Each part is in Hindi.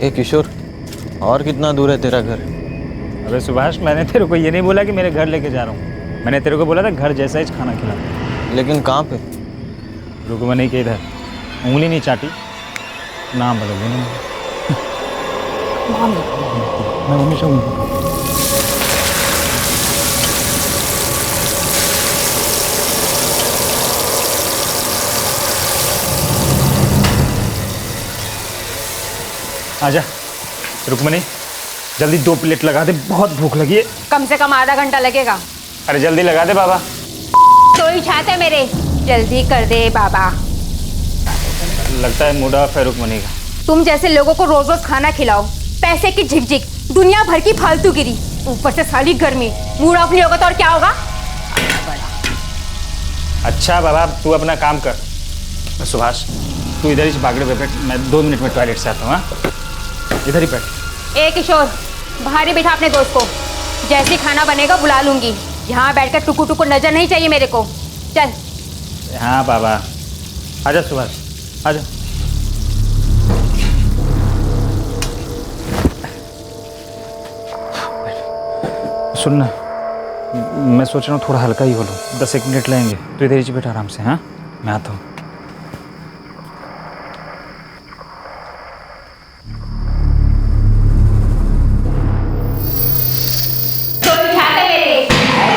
ए किशोर, और कितना दूर है तेरा घर? अबे सुभाष, मैंने तेरे को ये नहीं बोला कि मेरे घर लेके जा रहा हूँ। मैंने तेरे को बोला था घर जैसा ही खाना खिला। लेकिन कहाँ पे? रुकमनी के इधर। उंगली नहीं चाटी, नाम बदल देना। मैं हमेशा आजा। रुकमनी, जल्दी 2 प्लेट लगा दे, बहुत भूख लगी है। कम से कम आधा घंटा लगेगा। अरे जल्दी लगा दे बाबा। तो ही चाहते मेरे, जल्दी कर दे बाबा। लगता है मूड ऑफ है रुकमनी का। तुम जैसे लोगों को रोज रोज खाना खिलाओ, पैसे की झिकझिक, दुनिया भर की फालतूगिरी, ऊपर से साली गर्मी, मूड ऑफ नहीं होगा तो और क्या होगा? अच्छा बाबा, तू अपना काम कर। सुभाष, तू इधर ही बागड़े पे बैठ, मैं 2 मिनट में टॉयलेट से आता हूँ। हाँ, इधर ही बैठ। ए किशोर, बाहर ही बिठा अपने दोस्त को। जैसे खाना बनेगा बुला लूंगी। यहाँ बैठकर टुकु टुकु नजर नहीं चाहिए मेरे को। चल। हाँ बाबा, आजा सुभाष, आजा। सुनना, मैं सोच रहा हूँ थोड़ा हल्का ही बोलूँ। 10-1 मिनट लगेंगे, तो इधर ही बैठा आराम से। हाँ, मैं आता हूँ।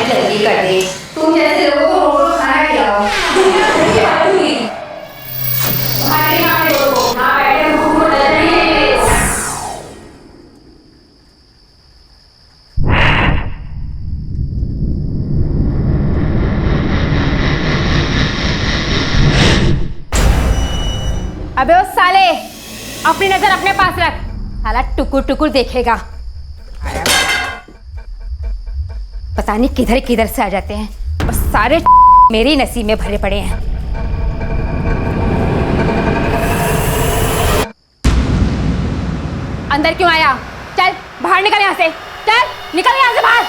जल्दी कर दे। तुम जैसे लोगों को रोज रोज खाना खिलाओ, दुनिया भर की फालतूगिरी। भाई यहाँ देखो, यहाँ बैठे भूख को नजर नहीं है मेरे को। अबे ओ साले, अपनी नजर अपने पास रख। साला टुकुर टुकुर देखेगा। पता नहीं किधर किधर से आ जाते हैं और सारे मेरे ही नसीब में भरे पड़े हैं। अंदर क्यों आया? चल बाहर निकल यहाँ से। चल निकल यहाँ से बाहर।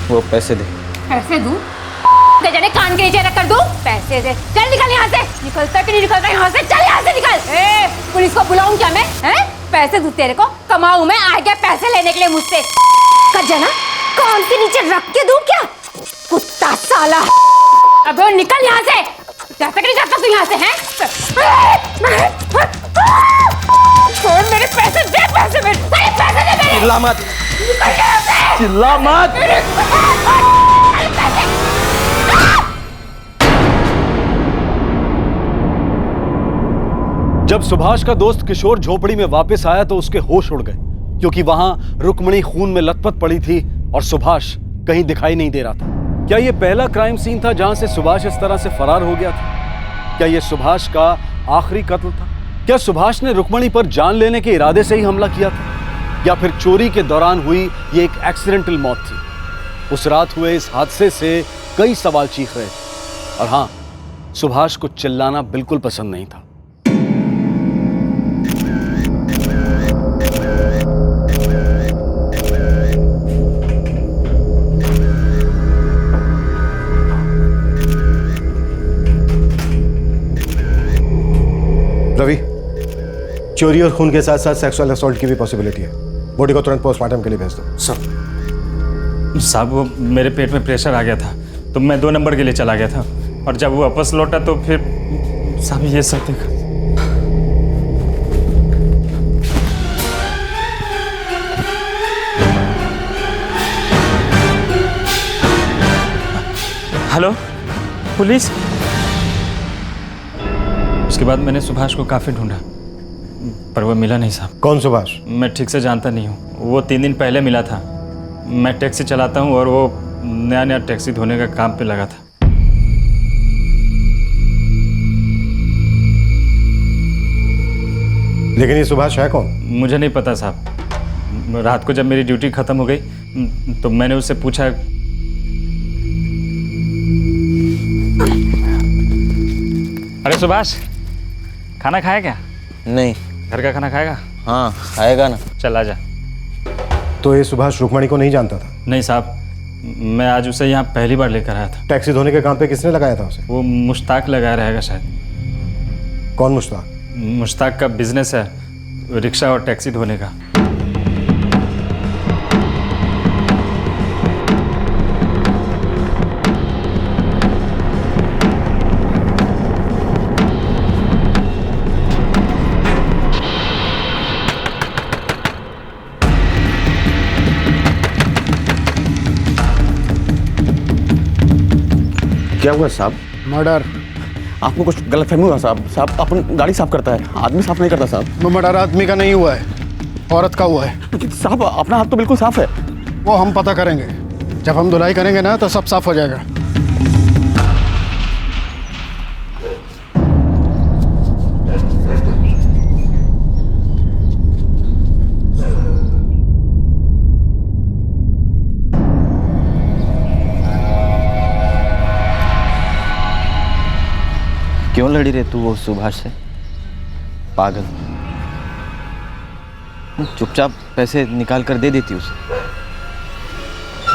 वो पैसे दे। पैसे दूं? ते जाने कान के नीचे रख कर दूं? पैसे दे। चल निकल यहाँ से। निकलता कि नहीं निकलता यहाँ से? चल यहाँ से निकल। ए, पुलिस को बुलाऊं क्या मैं? हैं? पैसे दूं तेरे को? कमाऊं मैं? आ गया पैसे लेने के लिए मुझसे। कर जाना। कान के नीचे रख के दूं क्या? कुत्ता साला। अबे वो निकल यहाँ से। जाता कि नहीं जाता तू यहाँ से? हैं? छोड़ मेरे पैसे दे, पैसे मेरे, सारे पैसे दे मेरे। चिल्ला मत। निकल यहाँ से। चिल्ला मत। जब सुभाष का दोस्त किशोर झोपड़ी में वापस आया तो उसके होश उड़ गए, क्योंकि वहां रुक्मणी खून में लथपथ पड़ी थी और सुभाष कहीं दिखाई नहीं दे रहा था। क्या यह पहला क्राइम सीन था जहां से सुभाष इस तरह से फरार हो गया था? क्या यह सुभाष का आखिरी कत्ल था? क्या सुभाष ने रुक्मणी पर जान लेने के इरादे से ही हमला किया था, या फिर चोरी के दौरान हुई ये एक एक्सीडेंटल मौत थी? उस रात हुए इस हादसे से कई सवाल चीख रहे थे, और हां, सुभाष को चिल्लाना बिल्कुल पसंद नहीं था। रवि, चोरी और खून के साथ साथ सेक्सुअल असॉल्ट की भी पॉसिबिलिटी है। बॉडी को तुरंत पोस्टमार्टम के लिए भेज दो। साहब, वो मेरे पेट में प्रेशर आ गया था तो मैं 2 नंबर के लिए चला गया था, और जब वो वापस लौटा तो फिर साहब ये सब देखा। Hello police. उसके बाद मैंने सुभाष को काफ़ी ढूंढा पर वो मिला नहीं साहब। कौन सुभाष? मैं ठीक से जानता नहीं हूँ। वो 3 दिन पहले मिला था। मैं टैक्सी चलाता हूँ और वो नया टैक्सी धोने का काम पे लगा था। लेकिन ये सुभाष है कौन? मुझे नहीं पता साहब। रात को जब मेरी ड्यूटी ख़त्म हो गई तो मैंने उससे पूछा। अरे सुभाष, खाना खाया क्या? नहीं। घर का खाना खाएगा? हाँ खाएगा ना। चल आजा। तो ये सुभाष रुक्मणी को नहीं जानता था? नहीं साहब, मैं आज उसे यहाँ पहली बार लेकर आया था। टैक्सी धोने के काम पे किसने लगाया था उसे? वो मुश्ताक लगाया रहेगा शायद। कौन मुश्ताक? मुश्ताक का बिजनेस है, रिक्शा और टैक्सी धोने का। क्या हुआ साहब? मर्डर। आपको कुछ गलतफहमी हुआ साहब। साहब अपन गाड़ी साफ करता है, आदमी साफ नहीं करता साहब। वो मर्डर आदमी का नहीं हुआ है, औरत का हुआ है। लेकिन साहब अपना हाथ तो बिल्कुल साफ है। वो हम पता करेंगे, जब हम धुलाई करेंगे ना तो सब साफ हो जाएगा। क्यों लड़ी रे तू वो सुभाष से? पागल, चुपचाप पैसे निकाल कर दे देती उसे।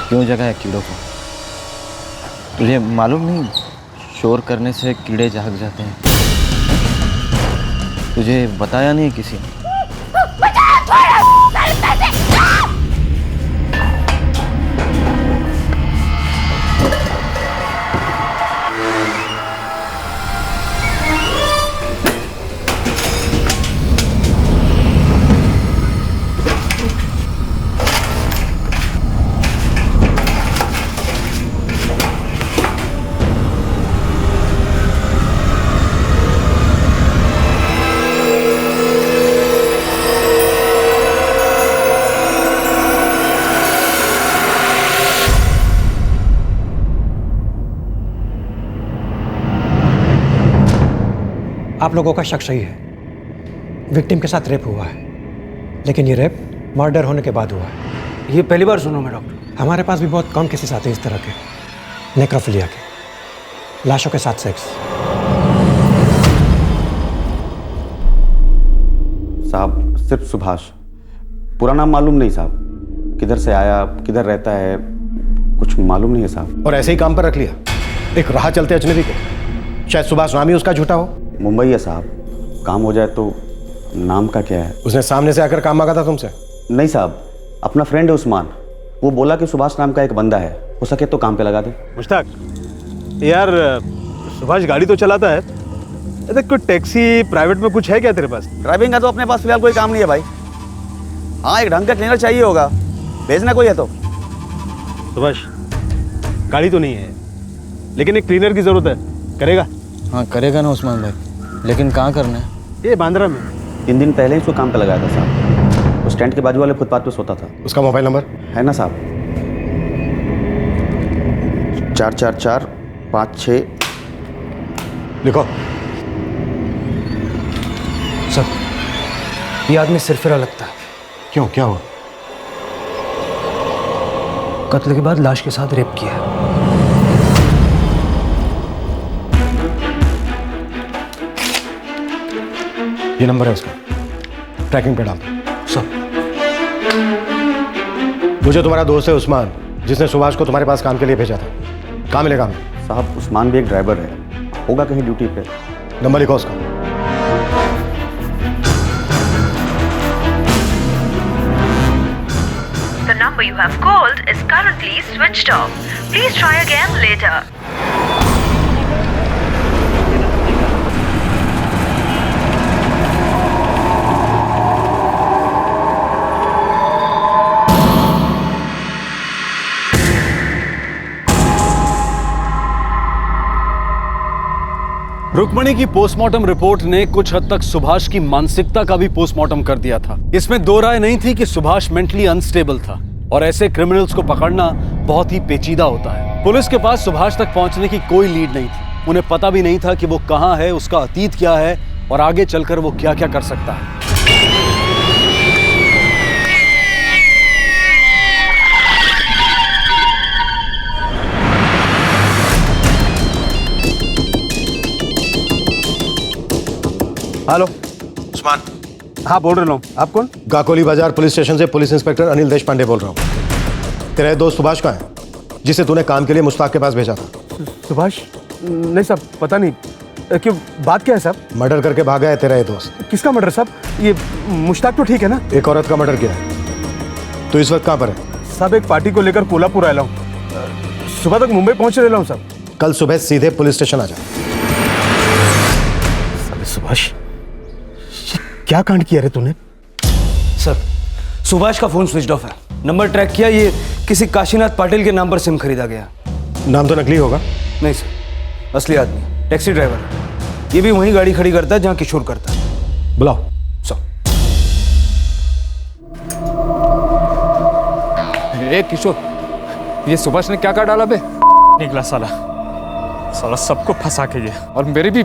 क्यों जगह है कीड़ों को? तुझे मालूम नहीं, शोर करने से कीड़े जाग जाते हैं। तुझे बताया नहीं किसी ने? आप लोगों का शक सही है, विक्टिम के साथ रेप हुआ है, लेकिन ये रेप मर्डर होने के बाद हुआ है। ये पहली बार सुना मैं डॉक्टर। हमारे पास भी बहुत कम केसेस आते हैं इस तरह के, नेक्रोफिलिया के, लाशों के साथ सेक्स। साहब सिर्फ सुभाष, पूरा नाम मालूम नहीं साहब। किधर से आया, किधर रहता है, कुछ मालूम नहीं है साहब। और ऐसे ही काम पर रख लिया एक राह चलते अजनबी को? शायद सुभाष नाम ही उसका झूठा हो। मुंबई है साहब, काम हो जाए तो नाम का क्या है? उसने सामने से आकर काम मांगा था तुमसे? नहीं साहब, अपना फ्रेंड है उस्मान, वो बोला कि सुभाष नाम का एक बंदा है, हो सके तो काम पे लगा दे। मुश्ताक यार, सुभाष गाड़ी तो चलाता है, अरे कोई टैक्सी प्राइवेट में कुछ है क्या तेरे पास? ड्राइविंग का तो अपने पास फिलहाल कोई काम नहीं है भाई। हाँ, एक ढंग का क्लीनर चाहिए होगा, भेजना कोई है तो। सुभाष गाड़ी तो नहीं है, लेकिन एक क्लीनर की जरूरत है, करेगा? हाँ करेगा ना उस्मान भाई, लेकिन कहाँ करना है? ये बांद्रा में। 3 दिन पहले ही उसको काम पे लगाया था साहब। उस टेंट के बाजू वाले फुटपाथ पे सोता था। उसका मोबाइल नंबर है ना साहब? 44456। लिखो। सब ये आदमी सिरफिरा लगता है। क्यों, क्या हुआ? कत्ल के बाद लाश के साथ रेप किया है। ये नंबर है उसका, ट्रैकिंग पे डाल। सब मुझे तुम्हारा दोस्त है उस्मान, जिसने सुभाष को तुम्हारे पास काम के लिए भेजा था। कहाँ मिलेगा हमें? साहब उस्मान भी एक ड्राइवर है, होगा कहीं ड्यूटी पे। नंबर लिखो उसका। The number you have called is currently switched off. Please try again later. Rukmini की पोस्टमार्टम रिपोर्ट ने कुछ हद तक सुभाष की मानसिकता का भी पोस्टमार्टम कर दिया था। इसमें दो राय नहीं थी कि सुभाष मेंटली अनस्टेबल था, और ऐसे क्रिमिनल्स को पकड़ना बहुत ही पेचीदा होता है। पुलिस के पास सुभाष तक पहुंचने की कोई लीड नहीं थी। उन्हें पता भी नहीं था कि वो कहां है, उसका अतीत क्या है और आगे चलकर वो क्या क्या कर सकता है। हेलो उस्मान। हाँ बोल रहा हूँ, आप कौन? गाकोली बाजार पुलिस स्टेशन से पुलिस इंस्पेक्टर अनिल देश पांडे बोल रहा हूँ। तेरा दोस्त सुभाष का है, जिसे तूने काम के लिए मुश्ताक के पास भेजा था? सुभाष? नहीं साहब, पता नहीं, क्यों, बात क्या है साहब? मर्डर करके भागा है तेरा ये दोस्त। किसका मर्डर साहब? ये मुश्ताक तो ठीक है ना? एक औरत का मर्डर किया है। तो इस वक्त कहाँ पर है? साहब एक पार्टी को लेकर कोल्हापुर आया हूँ, सुबह तक मुंबई पहुंचने रहा हूँ साहब। कल सुबह सीधे पुलिस स्टेशन आ जा। सुभाष, क्या कांड किया रे तूने? सर, सुभाष का फोन स्विच ऑफ है। नंबर ट्रैक किया, ये किसी काशीनाथ पाटिल के नाम पर सिम खरीदा गया। नाम तो नकली होगा? नहीं सर, असली आदमी, टैक्सी ड्राइवर है। ये भी वहीं गाड़ी खड़ी करता है जहां किशोर करता है। बुलाओ। सर। ए किशोर, ये सुभाष ने क्या कर डाला बे? निकला साला, साला सबको फंसा के ये। और मेरी भी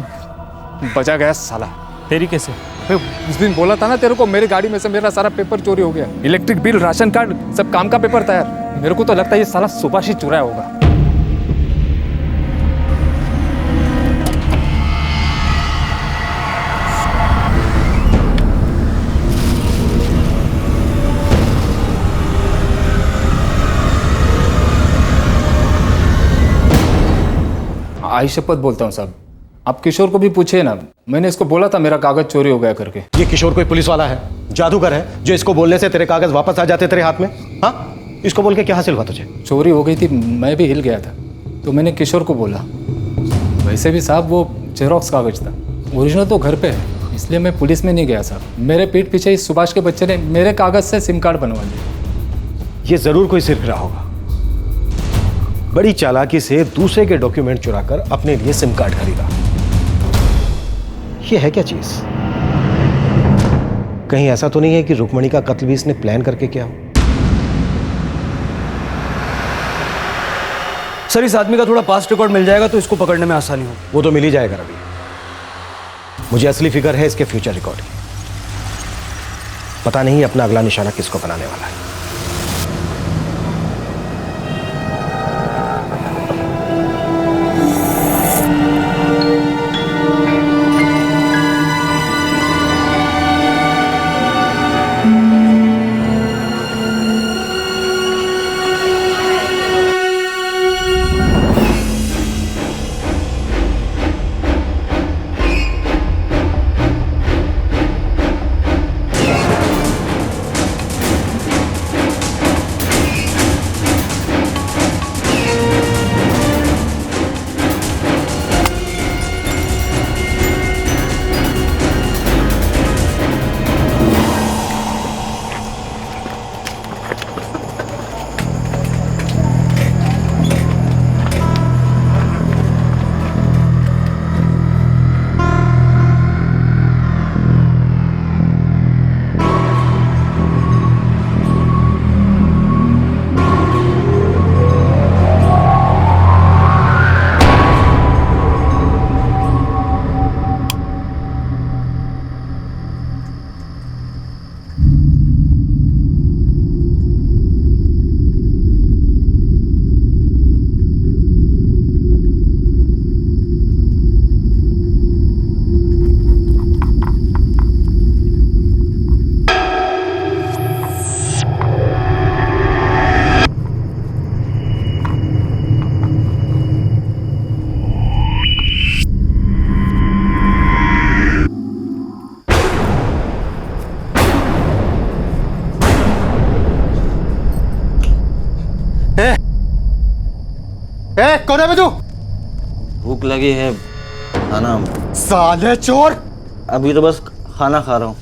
बचा गया साला। तेरी कैसे? उस दिन बोला था ना तेरे को, मेरी गाड़ी में से मेरा सारा पेपर चोरी हो गया। इलेक्ट्रिक बिल, राशन कार्ड, सब काम का पेपर था यार। मेरे को तो लगता है ये साला सुभाष ही चुराया होगा। आई शपथ बोलता हूँ साहब, आप किशोर को भी पूछिए ना, मैंने इसको बोला था मेरा कागज चोरी हो गया करके। ये किशोर कोई पुलिस वाला है, जादूगर है, जो इसको बोलने से तेरे कागज वापस आ जाते तेरे हाथ में? हाँ, इसको बोल के क्या हासिल हुआ तुझे? चोरी हो गई थी, मैं भी हिल गया था, तो मैंने किशोर को बोला। वैसे भी साहब वो जेरोक्स कागज था, ओरिजिनल तो घर पे है, इसलिए मैं पुलिस में नहीं गया साहब। मेरे पीठ पीछे इस सुभाष के बच्चे ने मेरे कागज से सिम कार्ड बनवा दिया। ये जरूर कोई सिरफिरा होगा, बड़ी चालाकी से दूसरे के डॉक्यूमेंट चुराकर अपने लिए सिम कार्ड खरीदा। ये है क्या चीज? कहीं ऐसा तो नहीं है कि रुक्मणी का कत्ल भी इसने प्लान करके किया हो? सर, इस आदमी का थोड़ा पास्ट रिकॉर्ड मिल जाएगा तो इसको पकड़ने में आसानी होगी। वो तो मिल ही जाएगा रवि, मुझे असली फिक्र है इसके फ्यूचर रिकॉर्ड की। पता नहीं अपना अगला निशाना किसको बनाने वाला है। कौन है बे तू? भूख लगी है, खाना। साले चोर! अभी तो बस खाना खा रहा हूँ,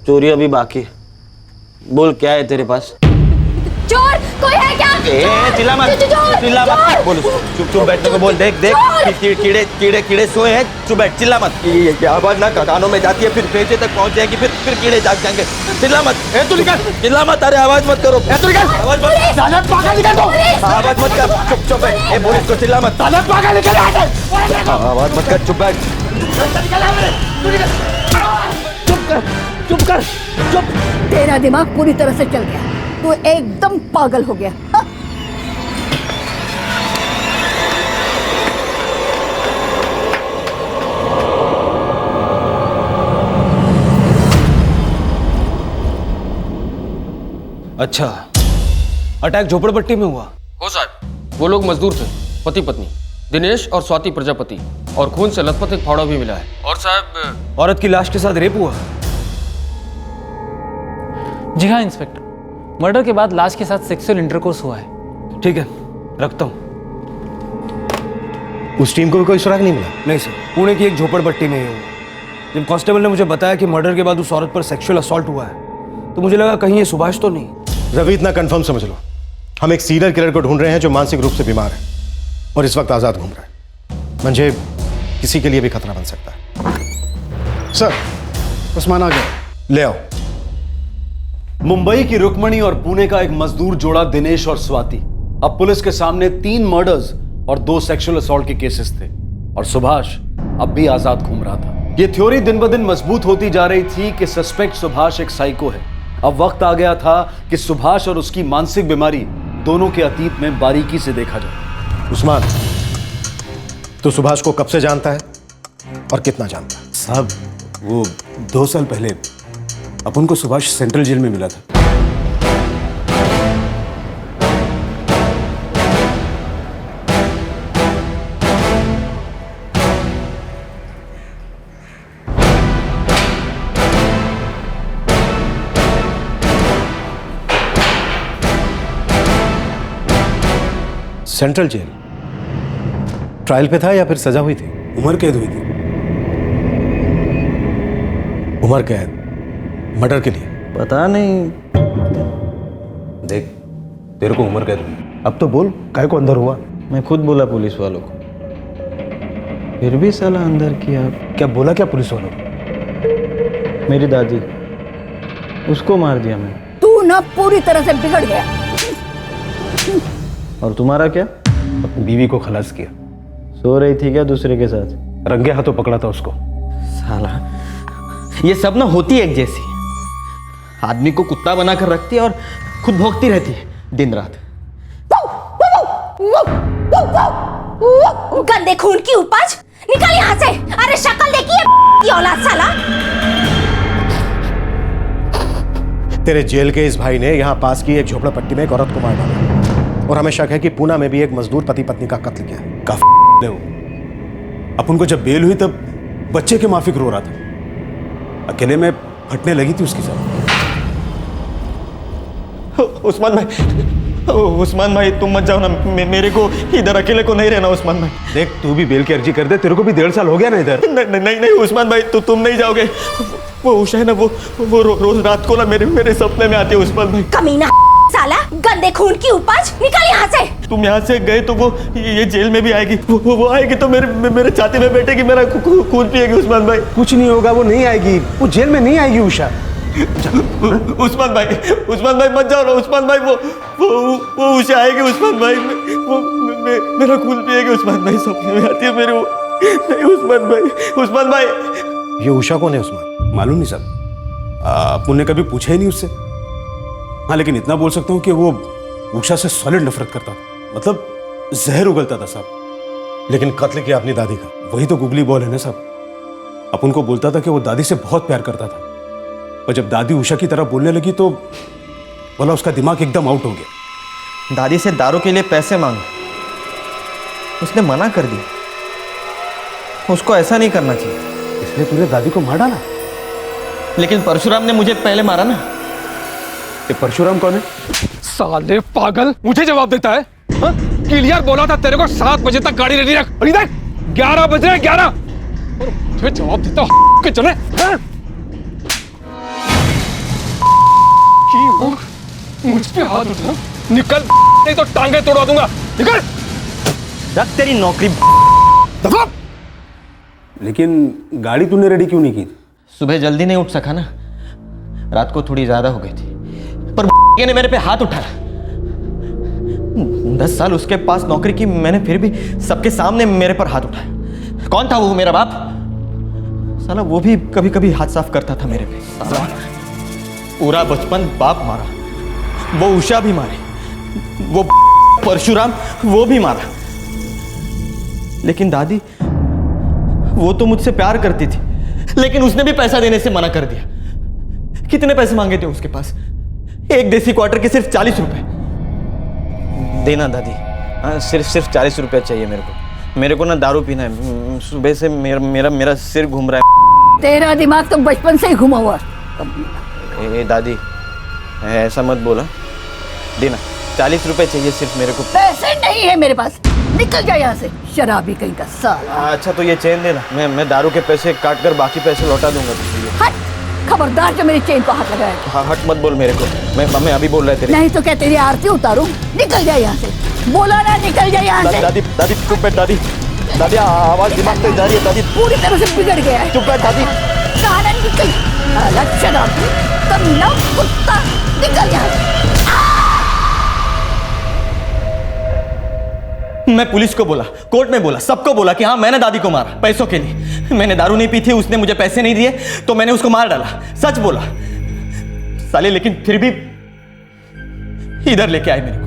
चोरी अभी बाकी है। बोल क्या है तेरे पास? चोर कोई है क्या? चिल्ला मत, चिल्ला मत, बोल उसको। चुप चुप बैठने को बोल। देख देख कीड़े कीड़े कीड़े सोए हैं, चुप बैठ, चिल्ला मत। ये आवाज ना कानों में जाती है, फिर पेटे तक पहुंच जाएगी, फिर कीड़े जाग जाएंगे। चिल्ला मत, तू निकल! चिल्ला मत, अरे आवाज मत करो। तू निकल! आवाज मत, साले पागल निकल तू! आवाज मत कर, चुप चुप बैठ। ए बोल इसको, चिल्ला मत। साले पागल निकल यहाँ से! आवाज मत कर, चुप बैठ। चुप कर, चुप! तेरा दिमाग पूरी तरह से चल गया, तू एकदम पागल हो गया। हाँ? अच्छा, अटैक झोपड़पट्टी में हुआ? हो साहब, वो लोग मजदूर थे, पति पत्नी, दिनेश और स्वाति प्रजापति। और खून से लथपथ एक फावड़ा भी मिला है। और साहब औरत की लाश के साथ रेप हुआ? जी हाँ इंस्पेक्टर, मर्डर के बाद लाश के साथ सेक्सुअल इंटरकोर्स हुआ है। ठीक है, रखता हूँ। उस टीम को भी कोई सुराग नहीं मिला? नहीं सर, पुणे की एक झोपड़पट्टी में ही हूँ। जब कांस्टेबल ने मुझे बताया कि मर्डर के बाद उस औरत पर सेक्सुअल असॉल्ट हुआ है तो मुझे लगा कहीं ये सुभाष तो नहीं। रवि, इतना कंफर्म समझ लो, हम एक सीरियल किलर को ढूंढ रहे हैं जो मानसिक रूप से बीमार है और इस वक्त आजाद घूम रहा है। मंजे किसी के लिए भी खतरा बन सकता है। सर, उस्मान आ गया। ले आओ। मुंबई की रुक्मणी और पुणे का एक मजदूर जोड़ा दिनेश और स्वाति, अब पुलिस के सामने 3 मर्डर्स और 2 सेक्सुअल असॉल्ट के केसेस थे और सुभाष अब भी आजाद घूम रहा था। यह थ्योरी दिन ब दिन मजबूत होती जा रही थी कि सस्पेक्ट सुभाष एक साइको है। अब वक्त आ गया था कि सुभाष और उसकी मानसिक बीमारी दोनों के अतीत में बारीकी से देखा जाए। उस्मान, तू सुभाष को कब से जानता है और कितना जानता है? साहब, वो 2 साल पहले अपन को सुभाष सेंट्रल जेल में मिला था। Central jail? ट्रायल पे था या फिर सजा हुई थी? उम्र कैद हुई थी। उम्र कैद? मर्डर के लिए? पता नहीं। देख, तेरे को उम्र कैद हुई। अब तो बोल, काहे को अंदर हुआ? मैं खुद बोला पुलिस वालों को, फिर भी साला अंदर किया। क्या बोला क्या पुलिस वालों को? मेरी दादी, उसको मार दिया मैंने। तू ना पूरी तरह से बिगड़ गया। और तुम्हारा क्या? अपनी बीवी को खलास किया। सो रही थी क्या दूसरे के साथ? रंगे हाथों पकड़ा था उसको। साला, ये सब ना होती एक जैसी, आदमी को कुत्ता बनाकर रखती है और खुद भौंकती रहती है दिन रात। गंदे खून की उपज, निकल यहाँ से। अरे शक्ल देखिए की औलाद साला। तेरे जेल के इस भाई ने यहाँ पास की एक झोपड़पट्टी में एक औरत को मार डाला और हमें शक है कि पूना में भी एक मजदूर पति पत्नी का कत्ल किया। काफी वो अपन को जब बेल हुई तब बच्चे के माफिक रो रहा था, अकेले में फटने लगी थी उसकी साथ। उस्मान भाई तुम मत जाओ ना, मेरे को इधर अकेले को नहीं रहना। उस्मान भाई देख, तू भी बेल की अर्जी कर दे, तेरे को भी 1.5 साल हो गया ना इधर। नहीं उस्मान भाई, तो तुम नहीं जाओगे। वो उषा है ना, वो रोज रात को ना मेरे सपने में आती है। उस्मान भाई कमीना साला, गंदे खून की उपज, निकल यहाँ से। तुम यहाँ से गए तो वो ये जेल में भी आएगी। वो आएगी तो मेरे छाती में बैठेगी, मेरा खून पिएगी। उस्मान भाई कुछ नहीं होगा, वो नहीं आएगी, वो जेल में नहीं आएगी उषा। उस्मान भाई मत जाओ ना। उस्मान भाई वो उषा आएगी। उस्मान भाई वो मेरा खून पिएगी। उस्मान भाई सपने में आती है मेरे वो। नहीं उस्मान भाई। ये उषा कौन है उस्मान? मालूम नहीं साहब, अपन ने कभी पूछा ही नहीं उससे। हाँ, लेकिन इतना बोल सकता हूँ कि वो उषा से सॉलिड नफरत करता था, मतलब जहर उगलता था साहब। लेकिन कत्ल किया अपनी दादी का? वही तो गुगली बॉल है ना साहब। अपन को बोलता था कि वो दादी से बहुत प्यार करता था, और जब दादी उषा की तरह बोलने लगी तो बोला उसका दिमाग एकदम आउट हो गया। दादी से दारू के लिए पैसे मांगे, उसने मना कर दिया। उसको ऐसा नहीं करना चाहिए। इसलिए तूने दादी को मार डाला? लेकिन परशुराम ने मुझे पहले मारा ना। ये परशुराम कौन है? साले पागल, मुझे जवाब देता है? क्लियर बोला था तेरे को 7 बजे तक गाड़ी रेडी रख, और इधर 11 बज रहे 11 और मुझे जवाब देता के चले। मुझ पे हाथ उठा, निकल, नहीं तो टांगे तोड़वा दूंगा। निकल। रख तेरी नौकरी। दफा। लेकिन गाड़ी तूने रेडी क्यों नहीं की? सुबह जल्दी नहीं उठ सका ना, रात को थोड़ी ज्यादा हो गई थी, पर ने मेरे पे हाथ उठाया। 10 साल उसके पास नौकरी की मैंने, फिर भी सबके सामने मेरे पर हाथ उठाया। कौन था वो? मेरा बाप साला। वो भी कभी कभी हाथ साफ करता था मेरे पे। साला पूरा बचपन बाप मारा, वो उषा भी मारी, वो परशुराम वो भी मारा। लेकिन दादी, वो तो मुझसे प्यार करती थी, लेकिन उसने भी पैसा देने से मना कर दिया। कितने पैसे मांगे थे उसके पास? एक देसी क्वार्टर के सिर्फ 40 रुपए। देना दादी, सिर्फ 40 रुपए चाहिए मेरे को। मेरे को ना दारू पीना है। सुबह से मेरा मेरा मेरा सिर घूम रहा है। तेरा दिमाग तो बचपन से ही घुमा हुआ। ए दादी, ऐसा मत बोला। देना 40 रुपए चाहिए सिर्फ मेरे को। पैसे नहीं है मेरे पास, निकल जा यहाँ से, शराबी कहीं का साला। अच्छा तो ये चेन देना, मैं दारू के पैसे काट कर बाकी पैसे लौटा दूंगा तुझे। हट, खबरदार जो मेरी चेन को हाथ लगाया। हाँ हट मत बोल मेरे को, मैं अभी बोल रहा है तेरे। नहीं तो क्या तेरी आरती उतारूं? निकल जा यहाँ से, बोला ना निकल जा यहाँ से। दादी दादी चुप बैठ दादी, दादी आवाज दिमाग पे जा रही है दादी। पूरी तरह से बिगड़ गया है। चुप बैठ दादी। कहां निकल, अलग शराबी, कमीना कुत्ता, निकल यहाँ से। मैं पुलिस को बोला, कोर्ट में बोला, सबको बोला कि हाँ मैंने दादी को मारा पैसों के लिए। मैंने दारू नहीं पी थी, उसने मुझे पैसे नहीं दिए तो मैंने उसको मार डाला। सच बोला साले, लेकिन फिर भी इधर लेके आए मेरे को।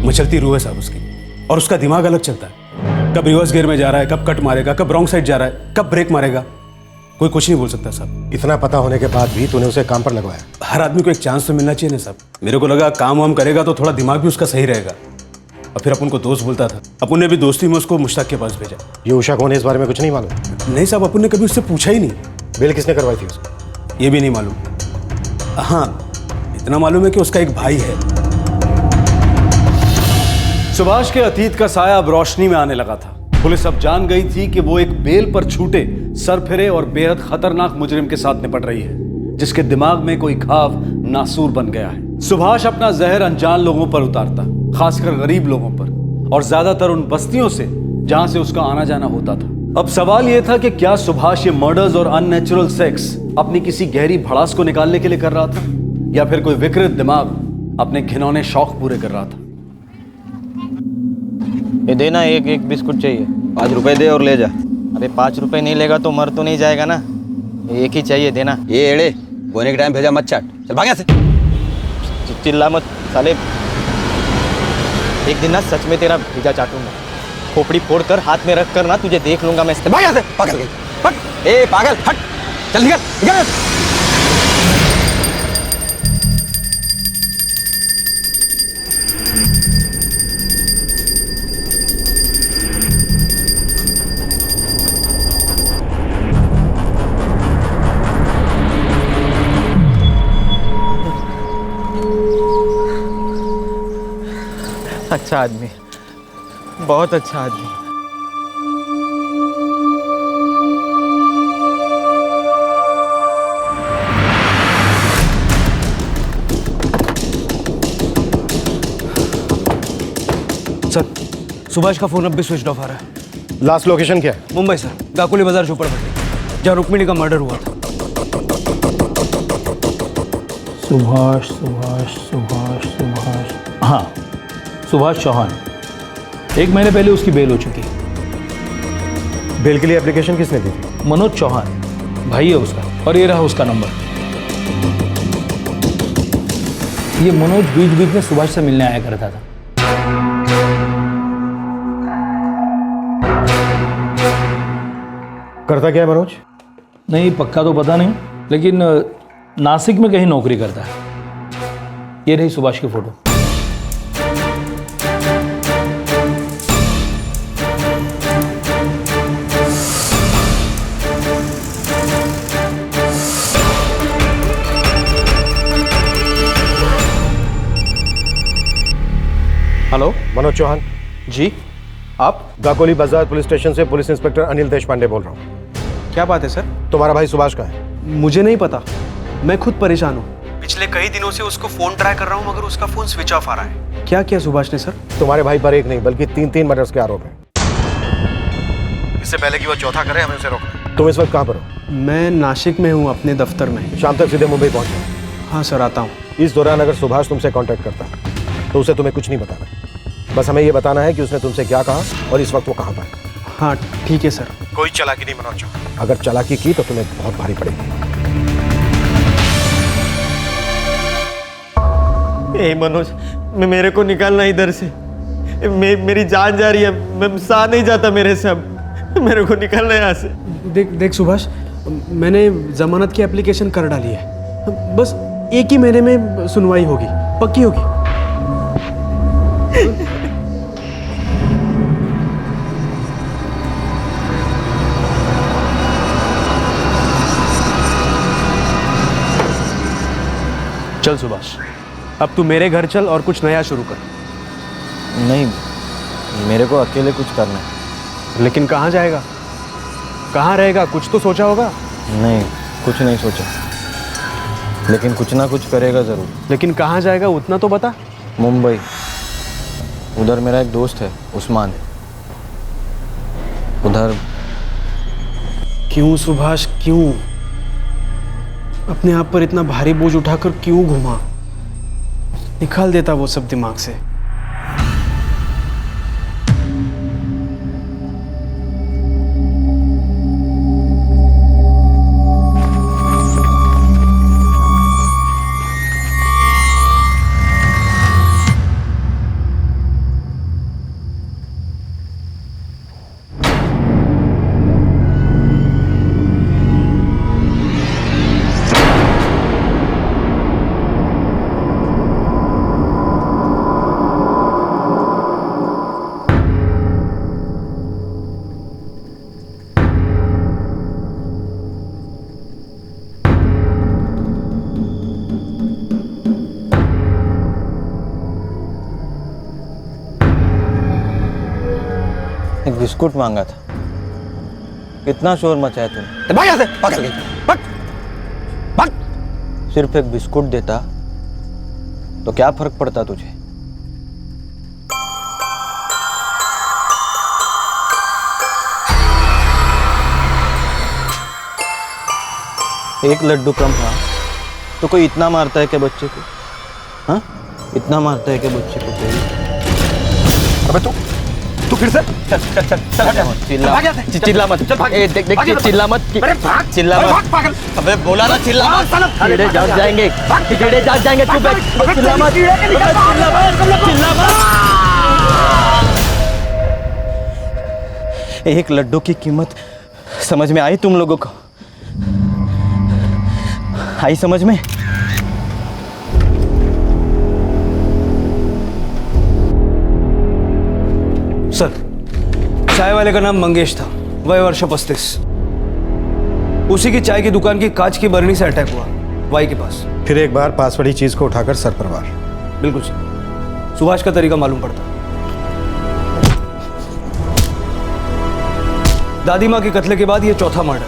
मचलती रूह है साहब उसकी, और उसका दिमाग अलग चलता है। कब रिवर्स गियर में जा रहा है, कब कट मारेगा, कब रॉन्ग साइड जा रहा है, कब ब्रेक मारेगा, कोई कुछ नहीं बोल सकता साहब। इतना पता होने के बाद भी तूने उसे काम पर लगवाया? हर आदमी को एक चांस तो मिलना चाहिए ना साहब। मेरे को लगा काम वाम करेगा तो थोड़ा दिमाग भी उसका सही रहेगा। और फिर अपन को दोस्त बोलता था, अपन ने भी दोस्ती में उसको मुश्ताक के पास भेजा। ये उषा कौन है, इस बारे में कुछ नहीं मालूम? नहीं साहब, अपन ने कभी उससे पूछा ही नहीं। बेल किसने करवाई थी उसको? ये भी नहीं मालूम। हाँ इतना मालूम है कि उसका एक भाई है। सुभाष के अतीत का साया अब रोशनी में आने लगा था। पुलिस अब जान गई थी कि वो एक बेल पर छूटे, सरफिरे और बेहद खतरनाक मुजरिम के साथ निपट रही है, जिसके दिमाग में कोई घाव नासूर बन गया है। सुभाष अपना जहर अनजान लोगों पर उतारता, खासकर गरीब लोगों पर, और ज्यादातर उन बस्तियों से जहां से उसका आना जाना होता था। अब सवाल यह था कि क्या सुभाष ये मर्डर्स और अननेचुरल सेक्स अपनी किसी गहरी भड़ास को निकालने के लिए कर रहा था, या फिर कोई विकृत दिमाग अपने घिनौने शौक पूरे कर रहा था। ये देना, एक बिस्कुट चाहिए। 5 रुपए दे और ले जा। अरे 5 रुपए नहीं लेगा तो मर तो नहीं जाएगा ना, एक ही चाहिए, देना। ये एड़े बोने के टाइम भेजा मत चाट, चल भाग यहाँ से। चिल्ला मत साले, एक दिन ना सच में तेरा भेजा चाटूंगा। खोपड़ी फोड़ कर हाथ में रख कर ना तुझे देख लूंगा मैं। भाग यहाँ से, पागल गई, हट, ए पागल हट, चल निकल निकल। अच्छा आदमी, बहुत अच्छा आदमी। सर, सुभाष का फोन अब भी स्विच ऑफ आ रहा है। लास्ट लोकेशन क्या है? मुंबई सर, गाकुली बाजार झोपड़पट्टी, जहाँ रुक्मिणी का मर्डर हुआ था। सुभाष सुभाष सुभाष सुभाष, हाँ सुभाष चौहान। 1 महीने पहले उसकी बेल हो चुकी। बेल के लिए एप्लीकेशन किसने दी थी? मनोज चौहान, भाई है उसका, और ये रहा उसका नंबर। ये मनोज बीच बीच में सुभाष से मिलने आया करता था। करता क्या है मनोज? नहीं पक्का तो पता नहीं, लेकिन नासिक में कहीं नौकरी करता है। ये रही सुभाष की फोटो। हेलो, मनोज चौहान जी, आप? गाकोली बाजार पुलिस स्टेशन से पुलिस इंस्पेक्टर अनिल देशपांडे बोल रहा हूँ। क्या बात है सर? तुम्हारा भाई सुभाष का है? मुझे नहीं पता, मैं खुद परेशान हूँ। पिछले कई दिनों से उसको फोन ट्राई कर रहा हूँ मगर उसका फोन स्विच ऑफ आ रहा है। क्या किया सुभाष ने सर? तुम्हारे भाई पर एक नहीं बल्कि 3 मर्डर्स के आरोप हैं। इससे पहले कि वो चौथा करे, हमें उसे रोकना। तुम इस वक्त कहाँ पर हो? मैं नासिक में हूँ, अपने दफ्तर में। शाम तक सीधे मुंबई पहुँच जाओ। हाँ सर, आता हूँ। इस दौरान अगर सुभाष तुमसे कांटेक्ट करता है तो उसे तुम्हें कुछ नहीं बताना, बस हमें ये बताना है कि उसने तुमसे क्या कहा और इस वक्त वो कहाँ पर है। हाँ ठीक है सर। कोई चालाकी नहीं मनोज चौहान, अगर चालाकी की तो तुम्हें बहुत भारी पड़ेगी। ए मनोज, मेरे को निकालना इधर से। मेरी जान जा रही है, मैं सह नहीं जाता मेरे से। अब मेरे को निकालना यहाँ से। देख सुभाष, मैंने जमानत की एप्लीकेशन कर डाली है। बस 1 ही महीने में सुनवाई होगी, पक्की होगी। चल सुभाष, अब तू मेरे घर चल और कुछ नया शुरू कर। नहीं, मेरे को अकेले कुछ करना है। लेकिन कहाँ जाएगा, कहाँ रहेगा? कुछ तो सोचा होगा। नहीं, कुछ नहीं सोचा, लेकिन कुछ ना कुछ करेगा जरूर। लेकिन कहाँ जाएगा उतना तो बता। मुंबई, उधर मेरा एक दोस्त है उस्मान, उधर। क्यों सुभाष, क्यों अपने आप पर इतना भारी बोझ उठाकर क्यों घुमा? निकाल देता वो सब दिमाग से। एक बिस्कुट मांगा था, कितना शोर मचाया तूने। भाग यहाँ से, भाग गई, भाग, भाग। सिर्फ एक बिस्कुट देता तो क्या फर्क पड़ता तुझे? एक लड्डू कम था तो कोई इतना मारता है क्या बच्चे को? हाँ, इतना मारता है क्या बच्चे को? अबे तू फिर से चल चल चल चल, चिल्ला मत, देख देख चिल्ला मत, चिल्ला मत। अबे बोला ना चिल्ला मत, कीड़े जाग जाएंगे, कीड़े जाग जाएंगे। तू बैठ, चिल्ला मत, चिल्ला मत। एक लड्डू की कीमत समझ में आई तुम लोगों को? आई समझ में? सर, चाय वाले का नाम मंगेश था, वय वर्ष 35। उसी की चाय की दुकान की कांच की बरनी से अटैक हुआ वाई के पास। फिर एक बार पास पड़ी चीज को उठाकर सर पर वार। बिल्कुल सर, सुभाष का तरीका मालूम पड़ता। दादी माँ के कत्ले के बाद ये चौथा मर्डर।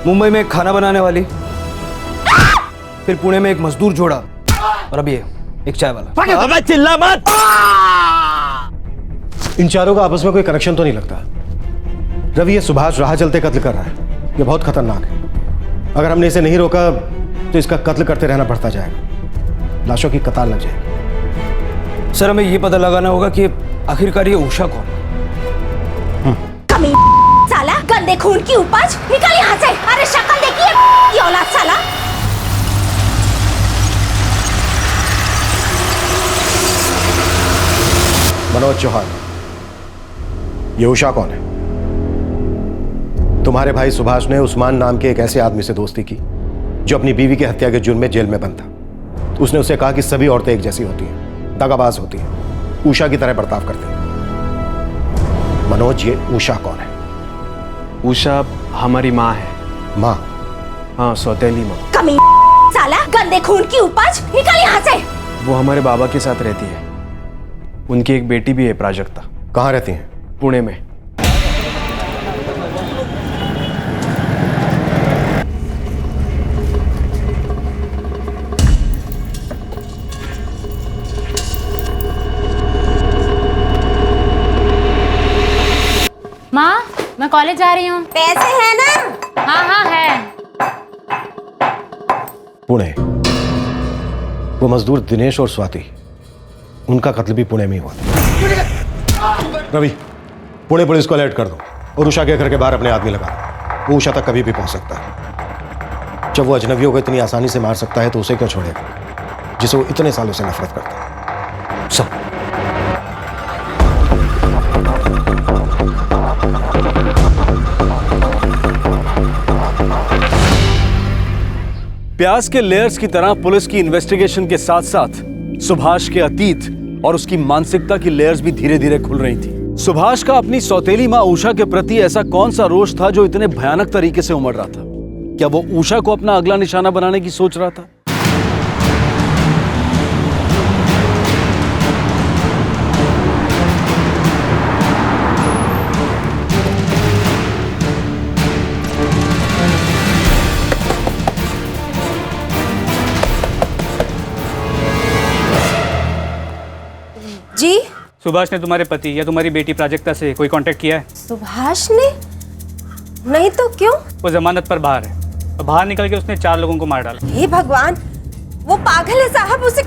मुंबई में एक खाना बनाने वाली, फिर पुणे में एक मजदूर जोड़ा, और अब ये एक चाय वाला। अबे चिल्ला मत। इन चारों का आपस में कोई कनेक्शन तो नहीं लगता। रवि, ये सुभाष राह चलते कत्ल कर रहा है, ये बहुत खतरनाक है। अगर हमने इसे नहीं रोका तो इसका कत्ल करते रहना बढ़ता जाएगा, लाशों की कतार लग जाएगी। सर, हमें ये पता लगाना होगा कि आखिरकार ये उषा कौन है। कमी साला, गंदे खून की उपज, निकल यहाँ से। अरे शक्ल देखिए ये औलाद साला। मनोज चौहान, ये उषा कौन है? तुम्हारे भाई सुभाष ने उस्मान नाम के एक ऐसे आदमी से दोस्ती की जो अपनी बीवी की हत्या के जुर्म में जेल में बंद था। उसने उसे कहा कि सभी औरतें एक जैसी होती हैं, दगाबाज होती हैं, उषा की तरह बर्ताव करती हैं। मनोज, ये उषा कौन है? उषा हमारी माँ है। माँ? हाँ, सौतेली माँ। कमी साला, गंदे खून की उपज, निकल यहाँ से। वो हमारे बाबा के साथ रहती है। उनकी एक बेटी भी है, प्राजक्ता। कहाँ रहती हैं? पुणे में। माँ, मैं कॉलेज जा रही हूँ। पैसे है ना? हाँ हाँ है। पुणे। वो मजदूर दिनेश और स्वाति, उनका कत्ल भी पुणे में ही हुआ। रवि, पुणे पुलिस को अलर्ट कर दो और उषा के घर के बाहर अपने आदमी लगा दो। वो उषा तक कभी भी पहुंच सकता है। जब वो अजनबियों को इतनी आसानी से मार सकता है तो उसे क्यों छोड़ेगा जिसे वो इतने सालों से नफरत करता है? सब। प्याज के लेयर्स की तरह पुलिस की इन्वेस्टिगेशन के साथ साथ सुभाष के अतीत और उसकी मानसिकता की लेयर्स भी धीरे धीरे खुल रही थी। सुभाष का अपनी सौतेली माँ उषा के प्रति ऐसा कौन सा रोष था जो इतने भयानक तरीके से उमड़ रहा था? क्या वो उषा को अपना अगला निशाना बनाने की सोच रहा था? जी, सुभाष ने तुम्हारे पति या तुम्हारी बेटी प्राजक्ता से कोई कांटेक्ट किया है? सुभाष ने? नहीं तो क्यों? वो जमानत पर बाहर है और बाहर निकल के उसने 4 लोगों को मार डाला। हे भगवान, वो पागल है साहब, उसे